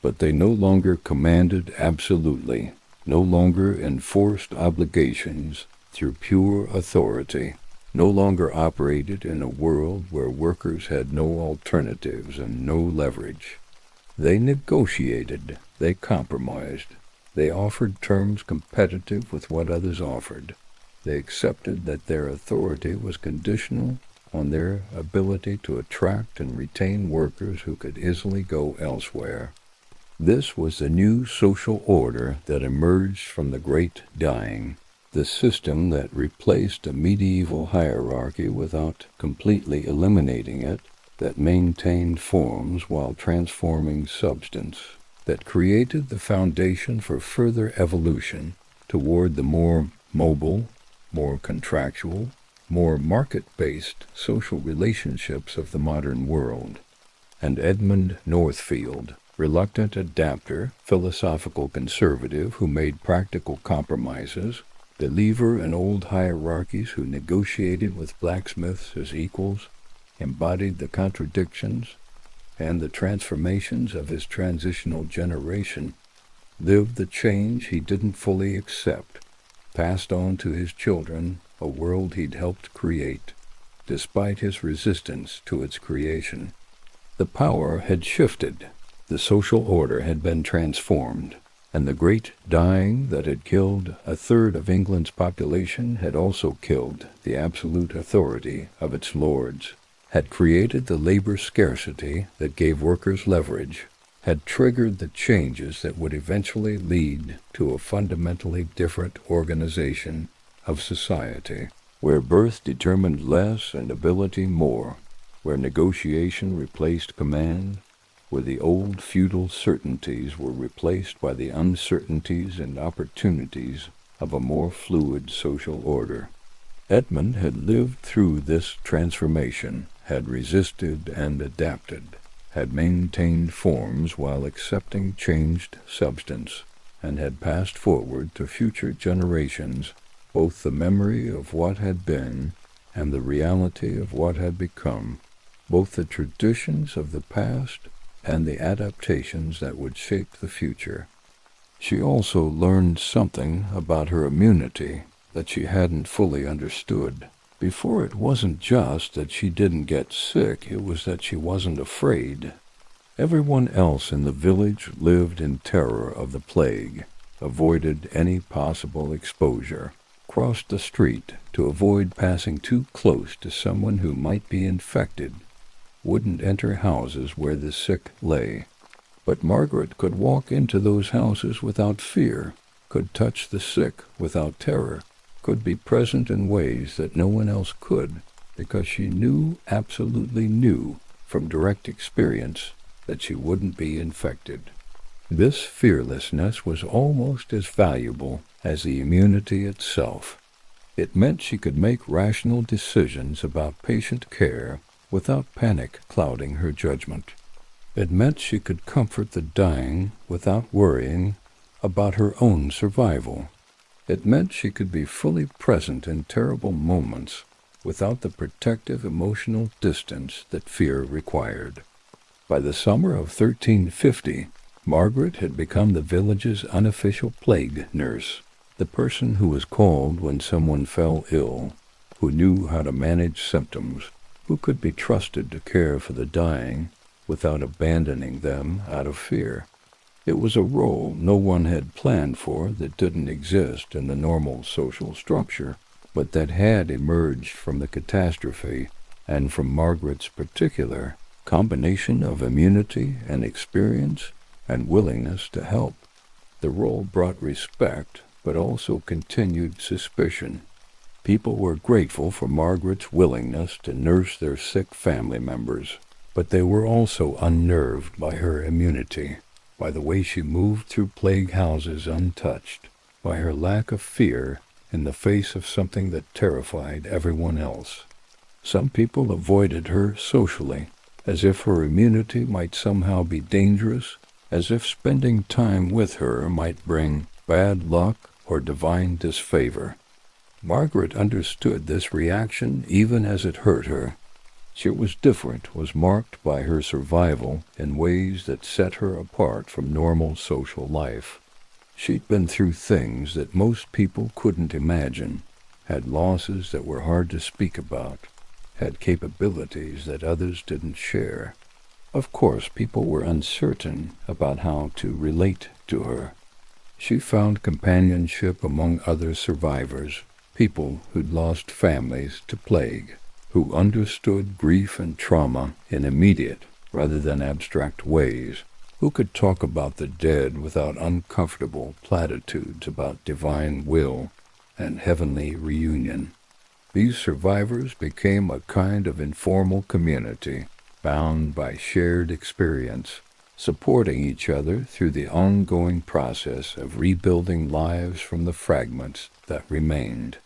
but they no longer commanded absolutely, no longer enforced obligations through pure authority, no longer operated in a world where workers had no alternatives and no leverage. They negotiated, they compromised, they offered terms competitive with what others offered. They accepted that their authority was conditional on their ability to attract and retain workers who could easily go elsewhere. This was the new social order that emerged from the Great Dying, the system that replaced a medieval hierarchy without completely eliminating it, that maintained forms while transforming substance, that created the foundation for further evolution toward the more mobile, more contractual, more market-based social relationships of the modern world. And Edmund Northfield, reluctant adapter, philosophical conservative who made practical compromises, believer in old hierarchies who negotiated with blacksmiths as equals, embodied the contradictions and the transformations of his transitional generation, lived the change he didn't fully accept, passed on to his children a world he'd helped create, despite his resistance to its creation. The power had shifted, the social order had been transformed, and the Great Dying that had killed a third of England's population had also killed the absolute authority of its lords, had created the labor scarcity that gave workers leverage, had triggered the changes that would eventually lead to a fundamentally different organization of society, where birth determined less and ability more, where negotiation replaced command, where the old feudal certainties were replaced by the uncertainties and opportunities of a more fluid social order. Edmund had lived through this transformation, had resisted and adapted, had maintained forms while accepting changed substance, and had passed forward to future generations both the memory of what had been and the reality of what had become, both the traditions of the past and the adaptations that would shape the future. She also learned something about her immunity that she hadn't fully understood. Before, it wasn't just that she didn't get sick, it was that she wasn't afraid. Everyone else in the village lived in terror of the plague, avoided any possible exposure, crossed the street to avoid passing too close to someone who might be infected, wouldn't enter houses where the sick lay. But Margaret could walk into those houses without fear, could touch the sick without terror, could be present in ways that no one else could, because she knew, absolutely knew, from direct experience, that she wouldn't be infected. This fearlessness was almost as valuable as the immunity itself. It meant she could make rational decisions about patient care without panic clouding her judgment. It meant she could comfort the dying without worrying about her own survival. It meant she could be fully present in terrible moments without the protective emotional distance that fear required. By the summer of 1350, Margaret had become the village's unofficial plague nurse, the person who was called when someone fell ill, who knew how to manage symptoms, who could be trusted to care for the dying without abandoning them out of fear. It was a role no one had planned for, that didn't exist in the normal social structure, but that had emerged from the catastrophe and from Margaret's particular combination of immunity and experience and willingness to help. The role brought respect, but also continued suspicion. People were grateful for Margaret's willingness to nurse their sick family members, but they were also unnerved by her immunity, by the way she moved through plague houses untouched, by her lack of fear in the face of something that terrified everyone else. Some people avoided her socially, as if her immunity might somehow be dangerous, as if spending time with her might bring bad luck or divine disfavor. Margaret understood this reaction even as it hurt her. She was different, was marked by her survival in ways that set her apart from normal social life. She'd been through things that most people couldn't imagine, had losses that were hard to speak about, had capabilities that others didn't share. Of course, people were uncertain about how to relate to her. She found companionship among other survivors, people who'd lost families to plague, who understood grief and trauma in immediate rather than abstract ways, who could talk about the dead without uncomfortable platitudes about divine will and heavenly reunion. These survivors became a kind of informal community, bound by shared experience, supporting each other through the ongoing process of rebuilding lives from the fragments that remained.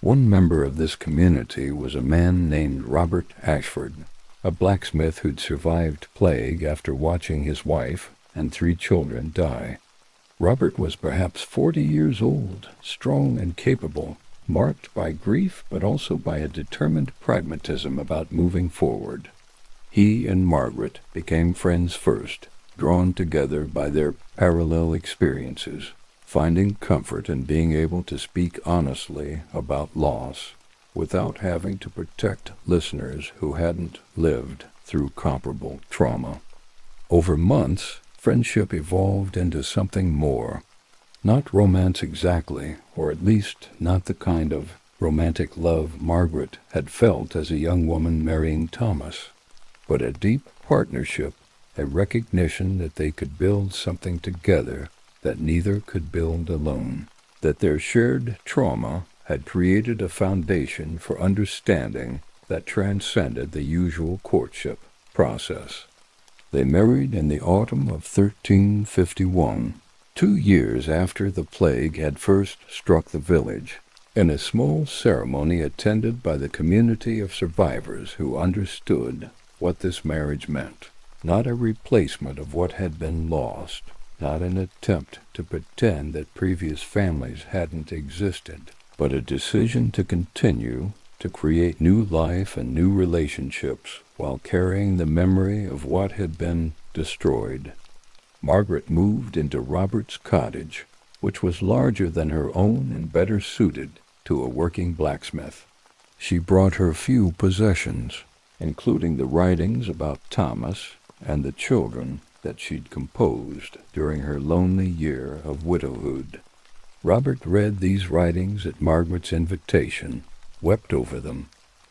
One member of this community was a man named Robert Ashford, a blacksmith who'd survived plague after watching his wife and 3 children die. Robert was perhaps 40 years old, strong and capable, marked by grief but also by a determined pragmatism about moving forward. He and Margaret became friends first, drawn together by their parallel experiences, finding comfort in being able to speak honestly about loss without having to protect listeners who hadn't lived through comparable trauma. Over months, friendship evolved into something more. Not romance exactly, or at least not the kind of romantic love Margaret had felt as a young woman marrying Thomas, but a deep partnership, a recognition that they could build something together that neither could build alone, that their shared trauma had created a foundation for understanding that transcended the usual courtship process. They married in the autumn of 1351, 2 years after the plague had first struck the village, in a small ceremony attended by the community of survivors who understood what this marriage meant. Not a replacement of what had been lost, not an attempt to pretend that previous families hadn't existed, but a decision to continue to create new life and new relationships while carrying the memory of what had been destroyed. Margaret moved into Robert's cottage, which was larger than her own and better suited to a working blacksmith. She brought her few possessions, including the writings about Thomas and the children that she'd composed during her lonely year of widowhood. Robert read these writings at Margaret's invitation, wept over them,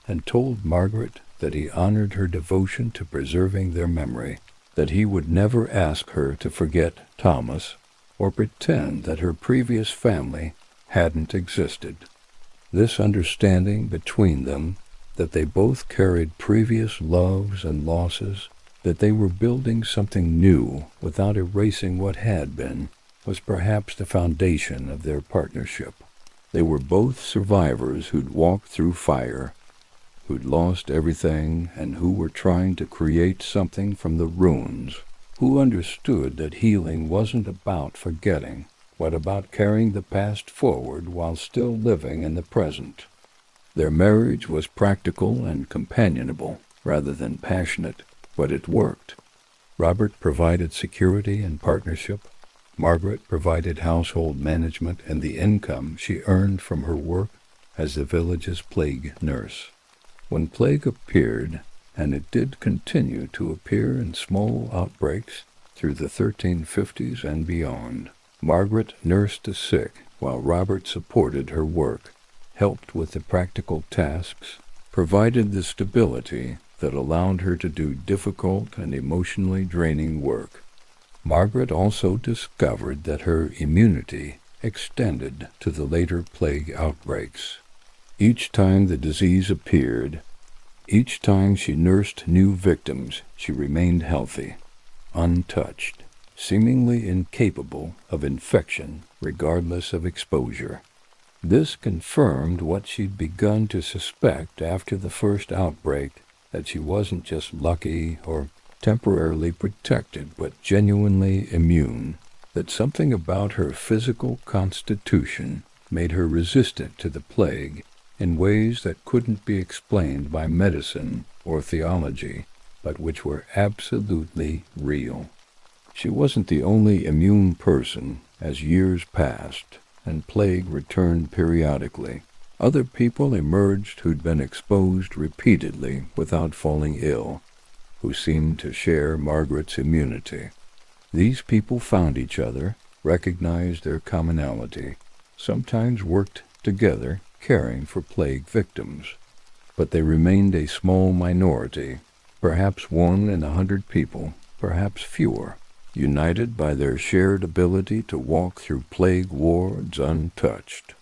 and told Margaret that he honored her devotion to preserving their memory, that he would never ask her to forget Thomas or pretend that her previous family hadn't existed. This understanding between them, that they both carried previous loves and losses, that they were building something new without erasing what had been, was perhaps the foundation of their partnership. They were both survivors who'd walked through fire, who'd lost everything, and who were trying to create something from the ruins, who understood that healing wasn't about forgetting, but about carrying the past forward while still living in the present. Their marriage was practical and companionable, rather than passionate, but it worked. Robert provided security and partnership. Margaret provided household management and the income she earned from her work as the village's plague nurse. When plague appeared, and it did continue to appear in small outbreaks through the 1350s and beyond, Margaret nursed the sick while Robert supported her work, helped with the practical tasks, provided the stability that allowed her to do difficult and emotionally draining work. Margaret also discovered that her immunity extended to the later plague outbreaks. Each time the disease appeared, each time she nursed new victims, she remained healthy, untouched, seemingly incapable of infection regardless of exposure. This confirmed what she'd begun to suspect after the first outbreak, that she wasn't just lucky or temporarily protected, but genuinely immune, that something about her physical constitution made her resistant to the plague in ways that couldn't be explained by medicine or theology, but which were absolutely real. She wasn't the only immune person. As years passed and plague returned periodically, other people emerged who'd been exposed repeatedly without falling ill, who seemed to share Margaret's immunity. These people found each other, recognized their commonality, sometimes worked together caring for plague victims. But they remained a small minority, perhaps 1 in 100 people, perhaps fewer, united by their shared ability to walk through plague wards untouched.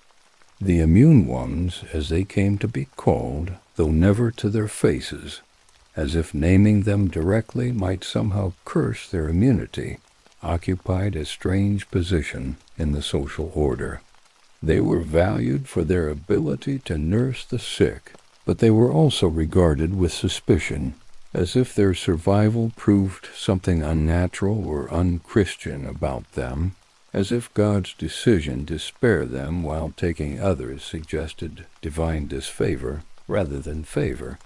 The immune ones, as they came to be called, though never to their faces, as if naming them directly might somehow curse their immunity, occupied a strange position in the social order. They were valued for their ability to nurse the sick, but they were also regarded with suspicion, as if their survival proved something unnatural or unchristian about them, as if God's decision to spare them while taking others suggested divine disfavor rather than favor.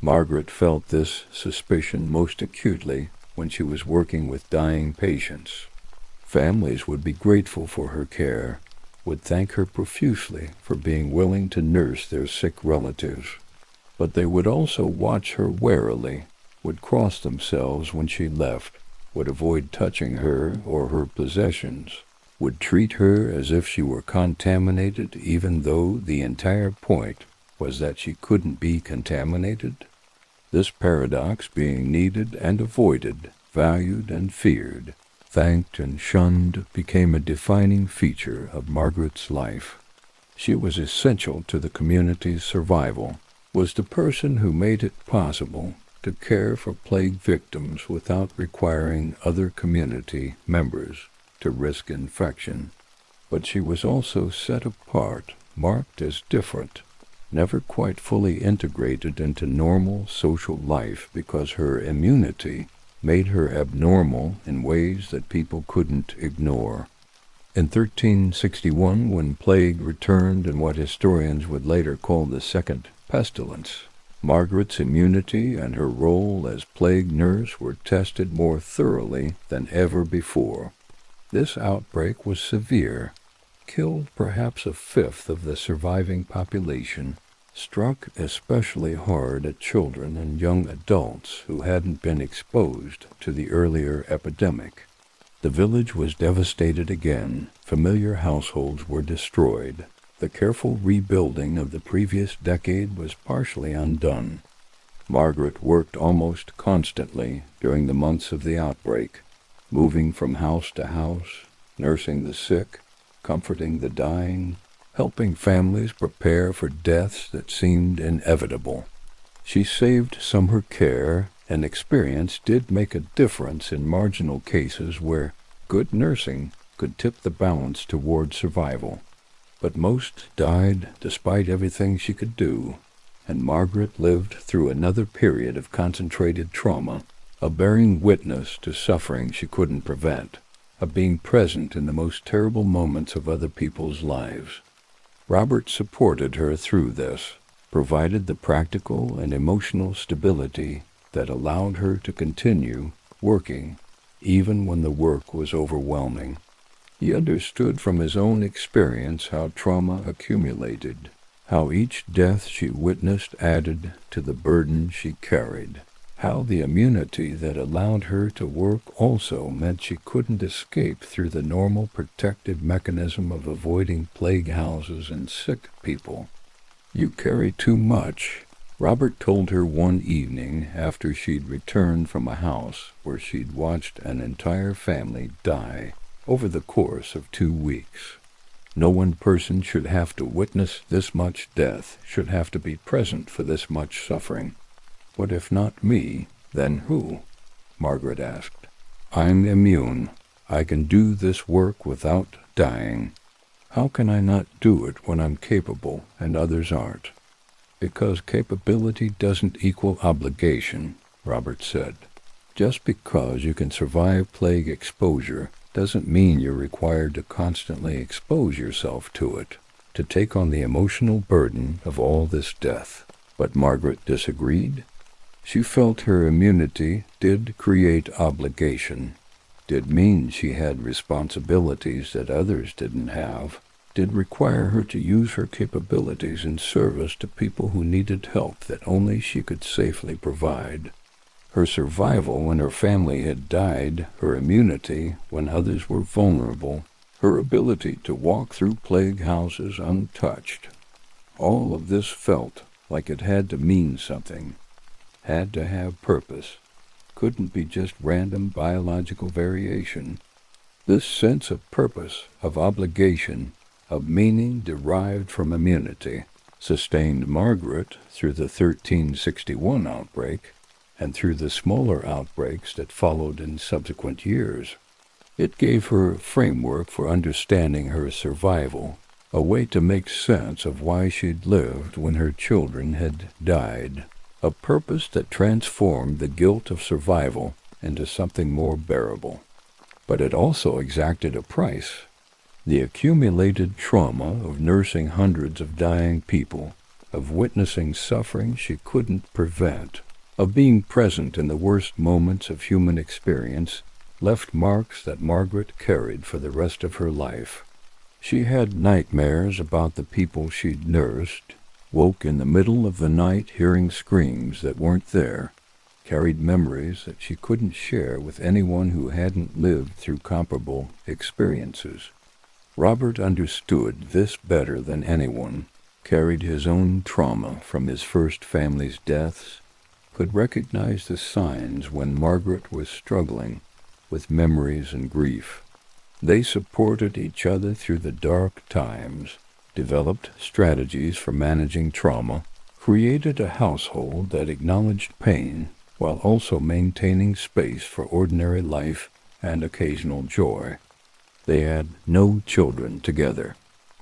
Margaret felt this suspicion most acutely when she was working with dying patients. Families would be grateful for her care, would thank her profusely for being willing to nurse their sick relatives. But they would also watch her warily, would cross themselves when she left, would avoid touching her or her possessions, would treat her as if she were contaminated even though the entire point was that she couldn't be contaminated. This paradox being needed and avoided, valued and feared, thanked and shunned, became a defining feature of Margaret's life. She was essential to the community's survival, was the person who made it possible to care for plague victims without requiring other community members to risk infection. But she was also set apart, marked as different, never quite fully integrated into normal social life because her immunity made her abnormal in ways that people couldn't ignore. In 1361, when plague returned in what historians would later call the Second Pestilence, Margaret's immunity and her role as plague nurse were tested more thoroughly than ever before. This outbreak was severe, killed perhaps a fifth of the surviving population, struck especially hard at children and young adults who hadn't been exposed to the earlier epidemic. The village was devastated again. Familiar households were destroyed. The careful rebuilding of the previous decade was partially undone. Margaret worked almost constantly during the months of the outbreak, moving from house to house, nursing the sick, comforting the dying, helping families prepare for deaths that seemed inevitable. She saved some her care, and experience did make a difference in marginal cases where good nursing could tip the balance toward survival. But most died despite everything she could do, and Margaret lived through another period of concentrated trauma, of bearing witness to suffering she couldn't prevent, of being present in the most terrible moments of other people's lives. Robert supported her through this, provided the practical and emotional stability that allowed her to continue working even when the work was overwhelming. He understood from his own experience how trauma accumulated, how each death she witnessed added to the burden she carried, how the immunity that allowed her to work also meant she couldn't escape through the normal protective mechanism of avoiding plague houses and sick people. "You carry too much," Robert told her one evening after she'd returned from a house where she'd watched an entire family die over the course of 2 weeks. No one person should have to witness this much death, should have to be present for this much suffering. What if not me, then who? Margaret asked. I'm immune. I can do this work without dying. How can I not do it when I'm capable and others aren't? Because capability doesn't equal obligation, Robert said. Just because you can survive plague exposure doesn't mean you're required to constantly expose yourself to it, to take on the emotional burden of all this death. But Margaret disagreed. She felt her immunity did create obligation, did mean she had responsibilities that others didn't have, did require her to use her capabilities in service to people who needed help that only she could safely provide. Her survival when her family had died, her immunity when others were vulnerable, her ability to walk through plague houses untouched. All of this felt like it had to mean something, had to have purpose, couldn't be just random biological variation. This sense of purpose, of obligation, of meaning derived from immunity, sustained Margaret through the 1361 outbreak, and through the smaller outbreaks that followed in subsequent years. It gave her a framework for understanding her survival, a way to make sense of why she'd lived when her children had died, a purpose that transformed the guilt of survival into something more bearable. But it also exacted a price. The accumulated trauma of nursing hundreds of dying people, of witnessing suffering she couldn't prevent, of being present in the worst moments of human experience, left marks that Margaret carried for the rest of her life. She had nightmares about the people she'd nursed, woke in the middle of the night hearing screams that weren't there, carried memories that she couldn't share with anyone who hadn't lived through comparable experiences. Robert understood this better than anyone, carried his own trauma from his first family's deaths, could recognize the signs when Margaret was struggling with memories and grief. They supported each other through the dark times, developed strategies for managing trauma, created a household that acknowledged pain while also maintaining space for ordinary life and occasional joy. They had no children together,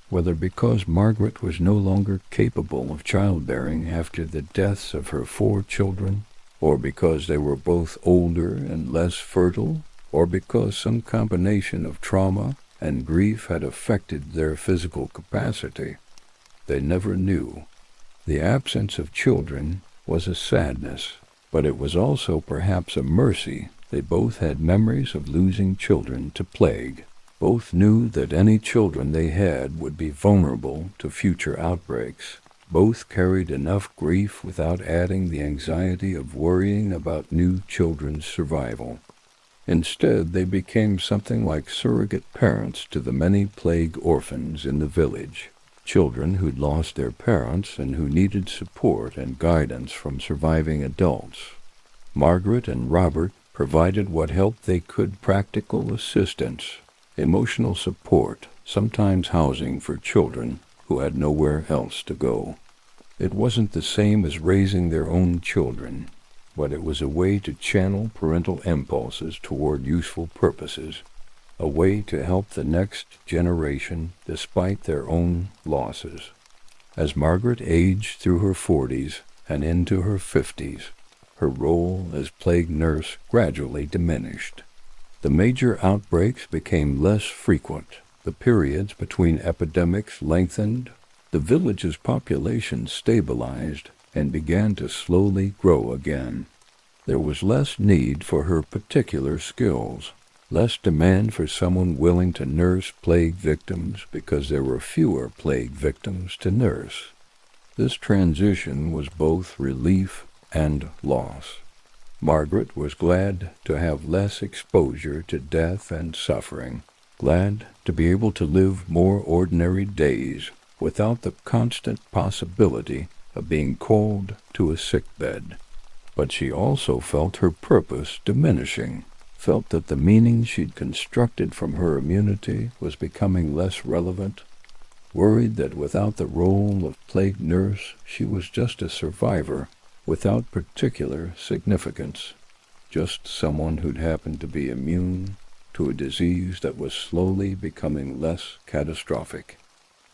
whether because Margaret was no longer capable of childbearing after the deaths of her 4 children, or because they were both older and less fertile, or because some combination of trauma and grief had affected their physical capacity. They never knew. The absence of children was a sadness, but it was also perhaps a mercy. They both had memories of losing children to plague. Both knew that any children they had would be vulnerable to future outbreaks. Both carried enough grief without adding the anxiety of worrying about new children's survival. Instead, they became something like surrogate parents to the many plague orphans in the village, children who'd lost their parents and who needed support and guidance from surviving adults. Margaret and Robert provided what help they could: practical assistance, emotional support, sometimes housing for children who had nowhere else to go. It wasn't the same as raising their own children, but it was a way to channel parental impulses toward useful purposes, a way to help the next generation despite their own losses. As Margaret aged through her 40s and into her 50s, her role as plague nurse gradually diminished. The major outbreaks became less frequent. The periods between epidemics lengthened. The village's population stabilized and began to slowly grow again. There was less need for her particular skills, less demand for someone willing to nurse plague victims because there were fewer plague victims to nurse. This transition was both relief and loss. Margaret was glad to have less exposure to death and suffering, glad to be able to live more ordinary days without the constant possibility of being called to a sickbed. But she also felt her purpose diminishing, felt that the meaning she'd constructed from her immunity was becoming less relevant, worried that without the role of plague nurse, she was just a survivor, without particular significance, just someone who'd happened to be immune to a disease that was slowly becoming less catastrophic.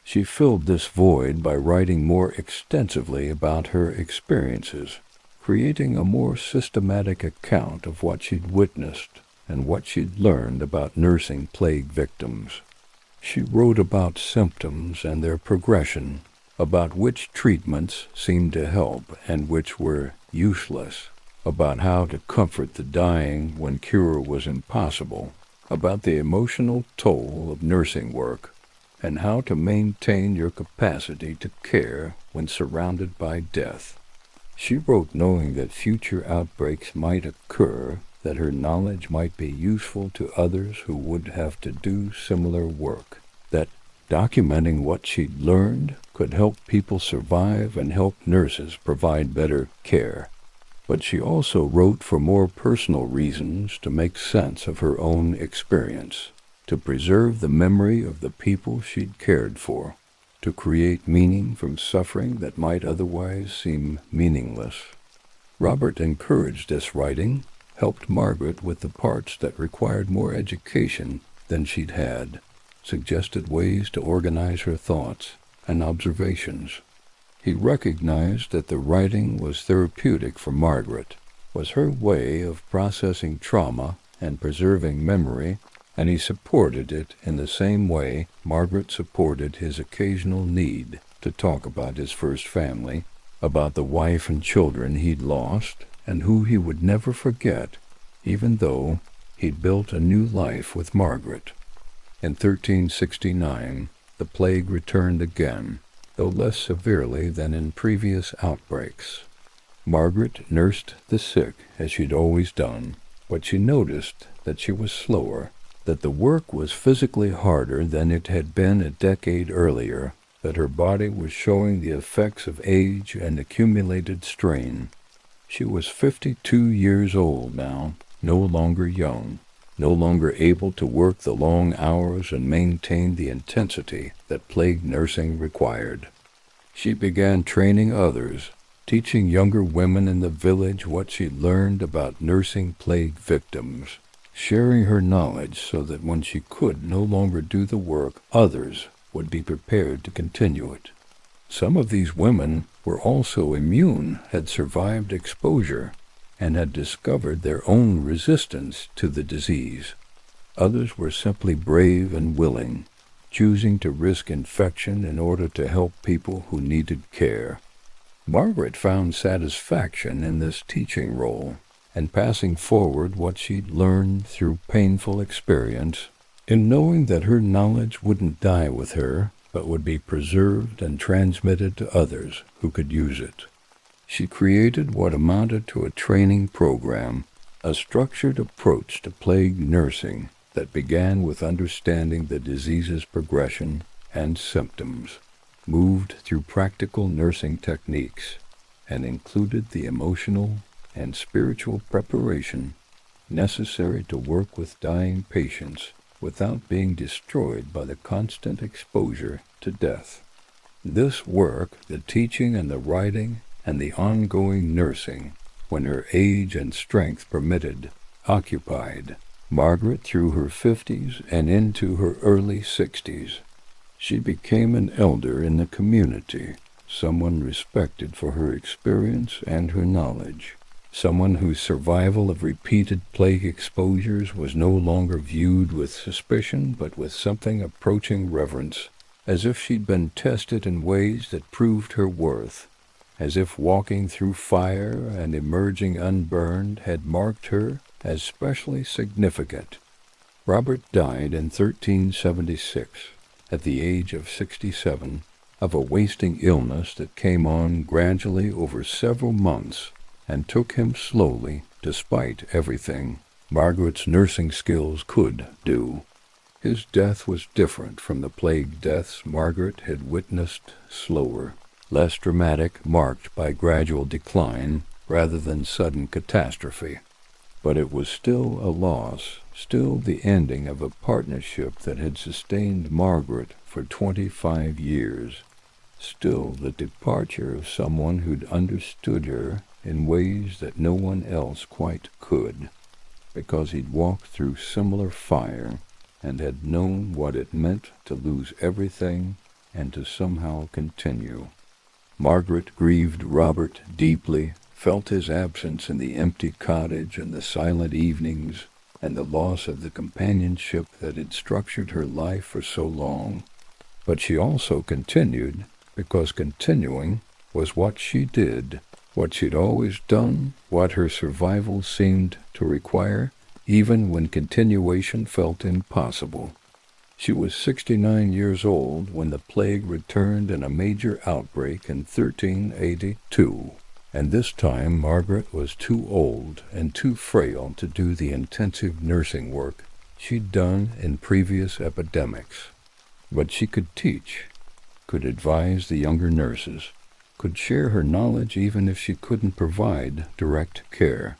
She filled this void by writing more extensively about her experiences, creating a more systematic account of what she'd witnessed and what she'd learned about nursing plague victims. She wrote about symptoms and their progression, about which treatments seemed to help and which were useless, about how to comfort the dying when cure was impossible, about the emotional toll of nursing work, and how to maintain your capacity to care when surrounded by death. She wrote knowing that future outbreaks might occur, that her knowledge might be useful to others who would have to do similar work, that documenting what she'd learned could help people survive and help nurses provide better care. But she also wrote for more personal reasons, to make sense of her own experience, to preserve the memory of the people she'd cared for, to create meaning from suffering that might otherwise seem meaningless. Robert encouraged this writing, helped Margaret with the parts that required more education than she'd had, suggested ways to organize her thoughts and observations. He recognized that the writing was therapeutic for Margaret, was her way of processing trauma and preserving memory, and he supported it in the same way Margaret supported his occasional need to talk about his first family, about the wife and children he'd lost, and who he would never forget, even though he'd built a new life with Margaret. In 1369, the plague returned again, though less severely than in previous outbreaks. Margaret nursed the sick as she'd always done, but she noticed that she was slower, that the work was physically harder than it had been a decade earlier, that her body was showing the effects of age and accumulated strain. She was 52 years old now, no longer young, no longer able to work the long hours and maintain the intensity that plague nursing required. She began training others, teaching younger women in the village what she'd learned about nursing plague victims, sharing her knowledge so that when she could no longer do the work, others would be prepared to continue it. Some of these women were also immune, had survived exposure, and had discovered their own resistance to the disease. Others were simply brave and willing, choosing to risk infection in order to help people who needed care. Margaret found satisfaction in this teaching role, and passing forward what she'd learned through painful experience, in knowing that her knowledge wouldn't die with her, but would be preserved and transmitted to others who could use it. She created what amounted to a training program, a structured approach to plague nursing that began with understanding the disease's progression and symptoms, moved through practical nursing techniques, and included the emotional and spiritual preparation necessary to work with dying patients without being destroyed by the constant exposure to death. This work, the teaching and the writing and the ongoing nursing, when her age and strength permitted, occupied Margaret through her 50s and into her early 60s. She became an elder in the community, someone respected for her experience and her knowledge, someone whose survival of repeated plague exposures was no longer viewed with suspicion but with something approaching reverence, as if she'd been tested in ways that proved her worth, as if walking through fire and emerging unburned had marked her as specially significant. Robert died in 1376, at the age of 67, of a wasting illness that came on gradually over several months and took him slowly, despite everything Margaret's nursing skills could do. His death was different from the plague deaths Margaret had witnessed, slower, less dramatic, marked by gradual decline rather than sudden catastrophe. But it was still a loss, still the ending of a partnership that had sustained Margaret for 25 years. Still, the departure of someone who'd understood her in ways that no one else quite could, because he'd walked through similar fire and had known what it meant to lose everything and to somehow continue. Margaret grieved Robert deeply, felt his absence in the empty cottage and the silent evenings, and the loss of the companionship that had structured her life for so long. But she also continued, because continuing was what she did, what she'd always done, what her survival seemed to require, even when continuation felt impossible. She was 69 years old when the plague returned in a major outbreak in 1382, and this time Margaret was too old and too frail to do the intensive nursing work she'd done in previous epidemics. But she could teach, could advise the younger nurses, could share her knowledge even if she couldn't provide direct care.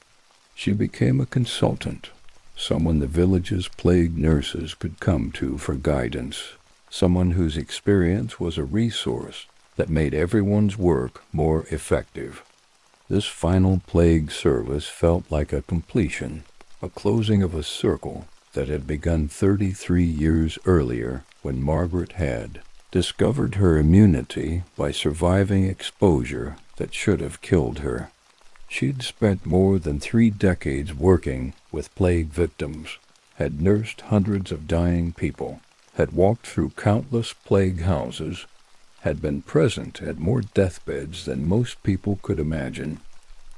She became a consultant, someone the village's plague nurses could come to for guidance, someone whose experience was a resource that made everyone's work more effective. This final plague service felt like a completion, a closing of a circle that had begun 33 years earlier when Margaret had discovered her immunity by surviving exposure that should have killed her. She'd spent more than 3 decades working with plague victims, had nursed hundreds of dying people, had walked through countless plague houses, had been present at more deathbeds than most people could imagine.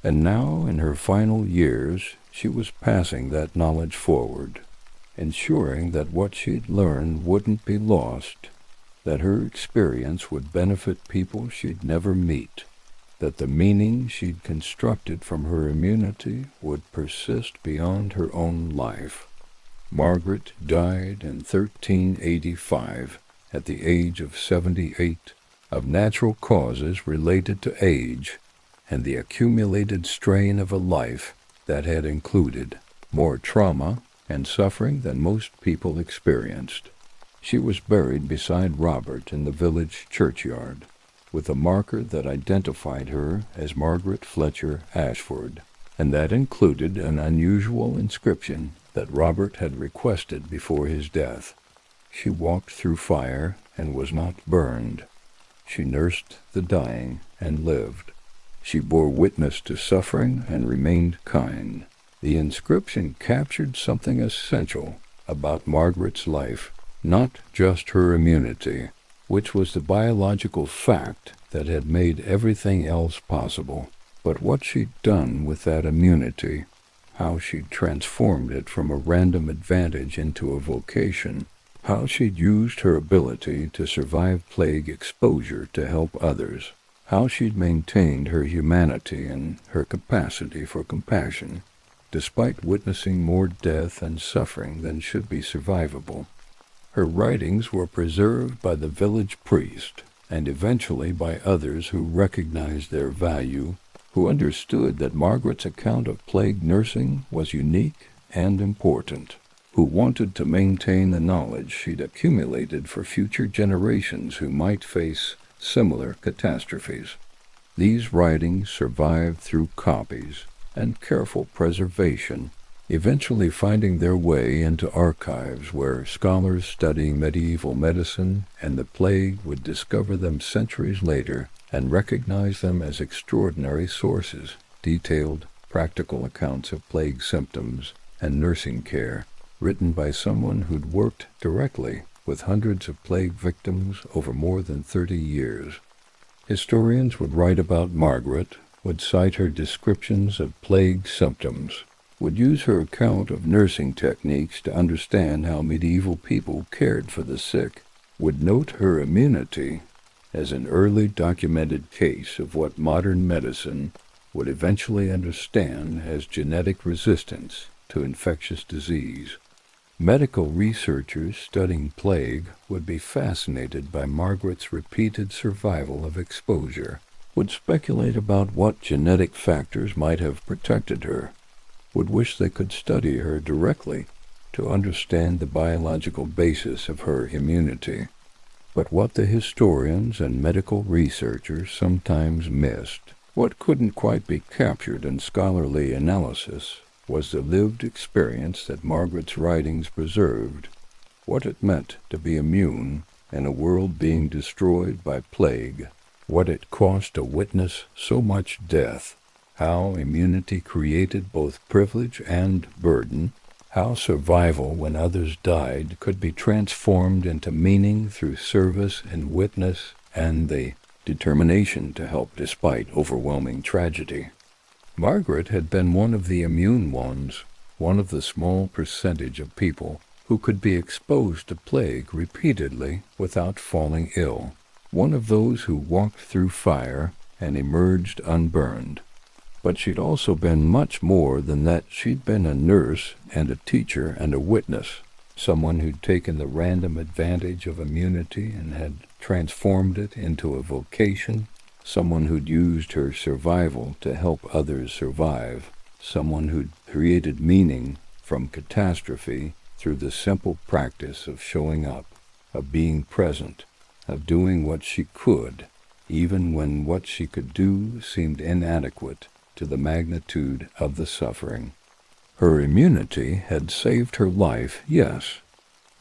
And now, in her final years, she was passing that knowledge forward, ensuring that what she'd learned wouldn't be lost, that her experience would benefit people she'd never meet, that the meaning she'd constructed from her immunity would persist beyond her own life. Margaret died in 1385 at the age of 78 of natural causes related to age and the accumulated strain of a life that had included more trauma and suffering than most people experienced. She was buried beside Robert in the village churchyard, with a marker that identified her as Margaret Fletcher Ashford, and that included an unusual inscription that Robert had requested before his death. She walked through fire and was not burned. She nursed the dying and lived. She bore witness to suffering and remained kind. The inscription captured something essential about Margaret's life, not just her immunity, which was the biological fact that had made everything else possible, but what she'd done with that immunity, how she'd transformed it from a random advantage into a vocation, how she'd used her ability to survive plague exposure to help others, how she'd maintained her humanity and her capacity for compassion, despite witnessing more death and suffering than should be survivable. Her writings were preserved by the village priest, and eventually by others who recognized their value, who understood that Margaret's account of plague nursing was unique and important, who wanted to maintain the knowledge she'd accumulated for future generations who might face similar catastrophes. These writings survived through copies and careful preservation, eventually finding their way into archives where scholars studying medieval medicine and the plague would discover them centuries later and recognize them as extraordinary sources, detailed, practical accounts of plague symptoms and nursing care, written by someone who'd worked directly with hundreds of plague victims over more than 30 years. Historians would write about Margaret, would cite her descriptions of plague symptoms, would use her account of nursing techniques to understand how medieval people cared for the sick, would note her immunity as an early documented case of what modern medicine would eventually understand as genetic resistance to infectious disease. Medical researchers studying plague would be fascinated by Margaret's repeated survival of exposure, would speculate about what genetic factors might have protected her, would wish they could study her directly to understand the biological basis of her immunity. But what the historians and medical researchers sometimes missed, what couldn't quite be captured in scholarly analysis, was the lived experience that Margaret's writings preserved, what it meant to be immune in a world being destroyed by plague, what it cost to witness so much death, how immunity created both privilege and burden, how survival when others died could be transformed into meaning through service and witness and the determination to help despite overwhelming tragedy. Margaret had been one of the immune ones, one of the small percentage of people who could be exposed to plague repeatedly without falling ill, one of those who walked through fire and emerged unburned. But she'd also been much more than that. She'd been a nurse and a teacher and a witness, someone who'd taken the random advantage of immunity and had transformed it into a vocation, someone who'd used her survival to help others survive, someone who'd created meaning from catastrophe through the simple practice of showing up, of being present, of doing what she could, even when what she could do seemed inadequate to the magnitude of the suffering. Her immunity had saved her life, yes,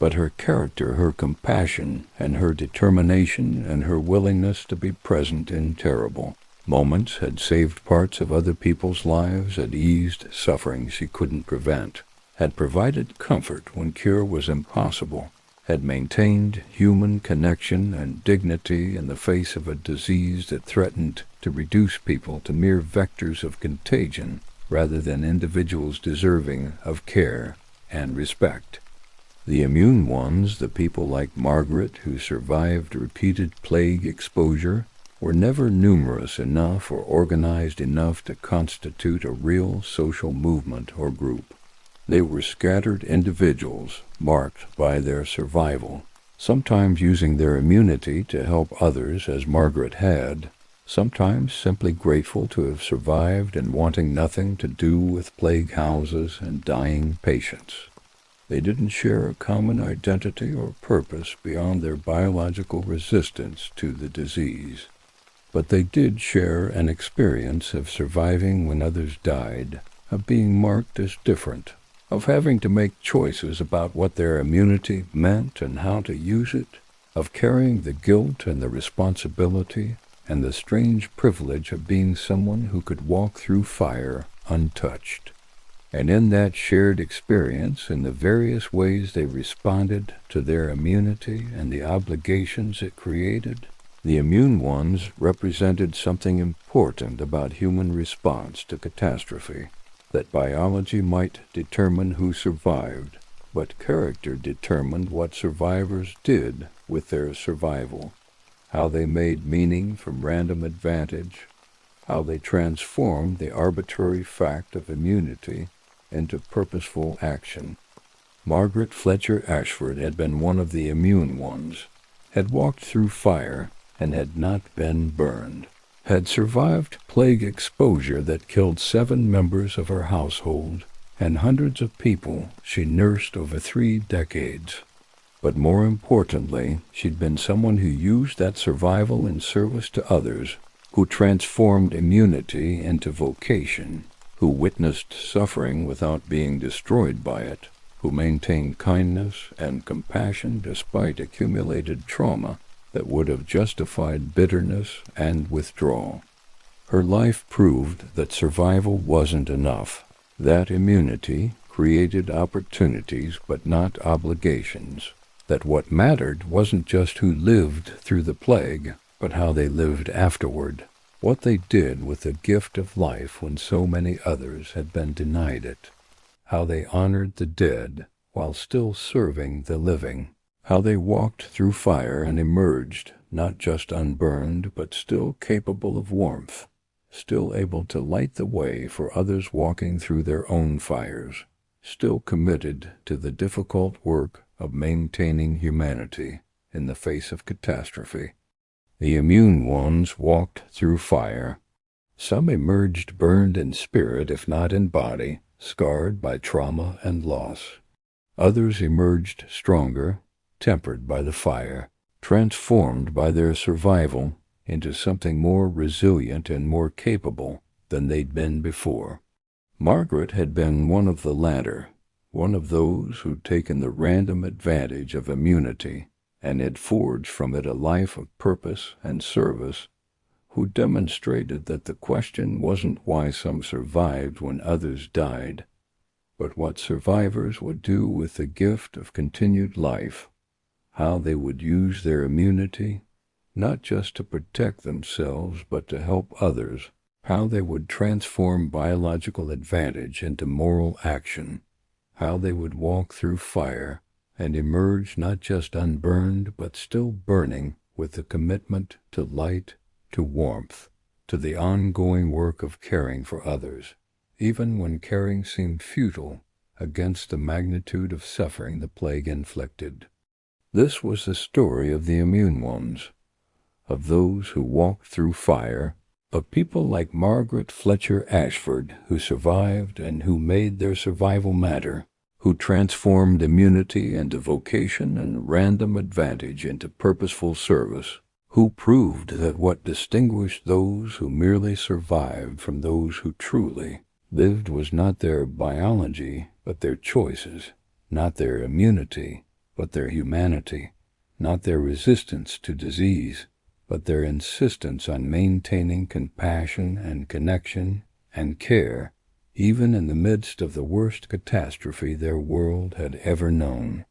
but her character, her compassion, and her determination and her willingness to be present in terrible moments had saved parts of other people's lives, had eased suffering she couldn't prevent, had provided comfort when cure was impossible, had maintained human connection and dignity in the face of a disease that threatened to reduce people to mere vectors of contagion rather than individuals deserving of care and respect. The immune ones, the people like Margaret who survived repeated plague exposure, were never numerous enough or organized enough to constitute a real social movement or group. They were scattered individuals marked by their survival, sometimes using their immunity to help others as Margaret had, sometimes simply grateful to have survived and wanting nothing to do with plague houses and dying patients. They didn't share a common identity or purpose beyond their biological resistance to the disease, but they did share an experience of surviving when others died, of being marked as different, of having to make choices about what their immunity meant and how to use it, of carrying the guilt and the responsibility and the strange privilege of being someone who could walk through fire untouched. And in that shared experience, in the various ways they responded to their immunity and the obligations it created, the immune ones represented something important about human response to catastrophe. That biology might determine who survived, but character determined what survivors did with their survival, how they made meaning from random advantage, how they transformed the arbitrary fact of immunity into purposeful action. Margaret Fletcher Ashford had been one of the immune ones, had walked through fire and had not been burned, had survived plague exposure that killed 7 members of her household and hundreds of people she nursed over 3 decades. But more importantly, she'd been someone who used that survival in service to others, who transformed immunity into vocation, who witnessed suffering without being destroyed by it, who maintained kindness and compassion despite accumulated trauma that would have justified bitterness and withdrawal. Her life proved that survival wasn't enough. That immunity created opportunities but not obligations. That what mattered wasn't just who lived through the plague, but how they lived afterward. What they did with the gift of life when so many others had been denied it. How they honored the dead while still serving the living. How they walked through fire and emerged, not just unburned, but still capable of warmth, still able to light the way for others walking through their own fires, still committed to the difficult work of maintaining humanity in the face of catastrophe. The immune ones walked through fire. Some emerged burned in spirit, if not in body, scarred by trauma and loss. Others emerged stronger, tempered by the fire, transformed by their survival into something more resilient and more capable than they'd been before. Margaret had been one of the latter, one of those who'd taken the random advantage of immunity and had forged from it a life of purpose and service, who demonstrated that the question wasn't why some survived when others died, but what survivors would do with the gift of continued life, how they would use their immunity, not just to protect themselves but to help others, how they would transform biological advantage into moral action, how they would walk through fire and emerge not just unburned but still burning with the commitment to light, to warmth, to the ongoing work of caring for others, even when caring seemed futile against the magnitude of suffering the plague inflicted. This was the story of the immune ones, of those who walked through fire, of people like Margaret Fletcher Ashford who survived and who made their survival matter, who transformed immunity into vocation and random advantage into purposeful service, who proved that what distinguished those who merely survived from those who truly lived was not their biology but their choices, not their immunity but their humanity, not their resistance to disease but their insistence on maintaining compassion and connection and care, even in the midst of the worst catastrophe their world had ever known.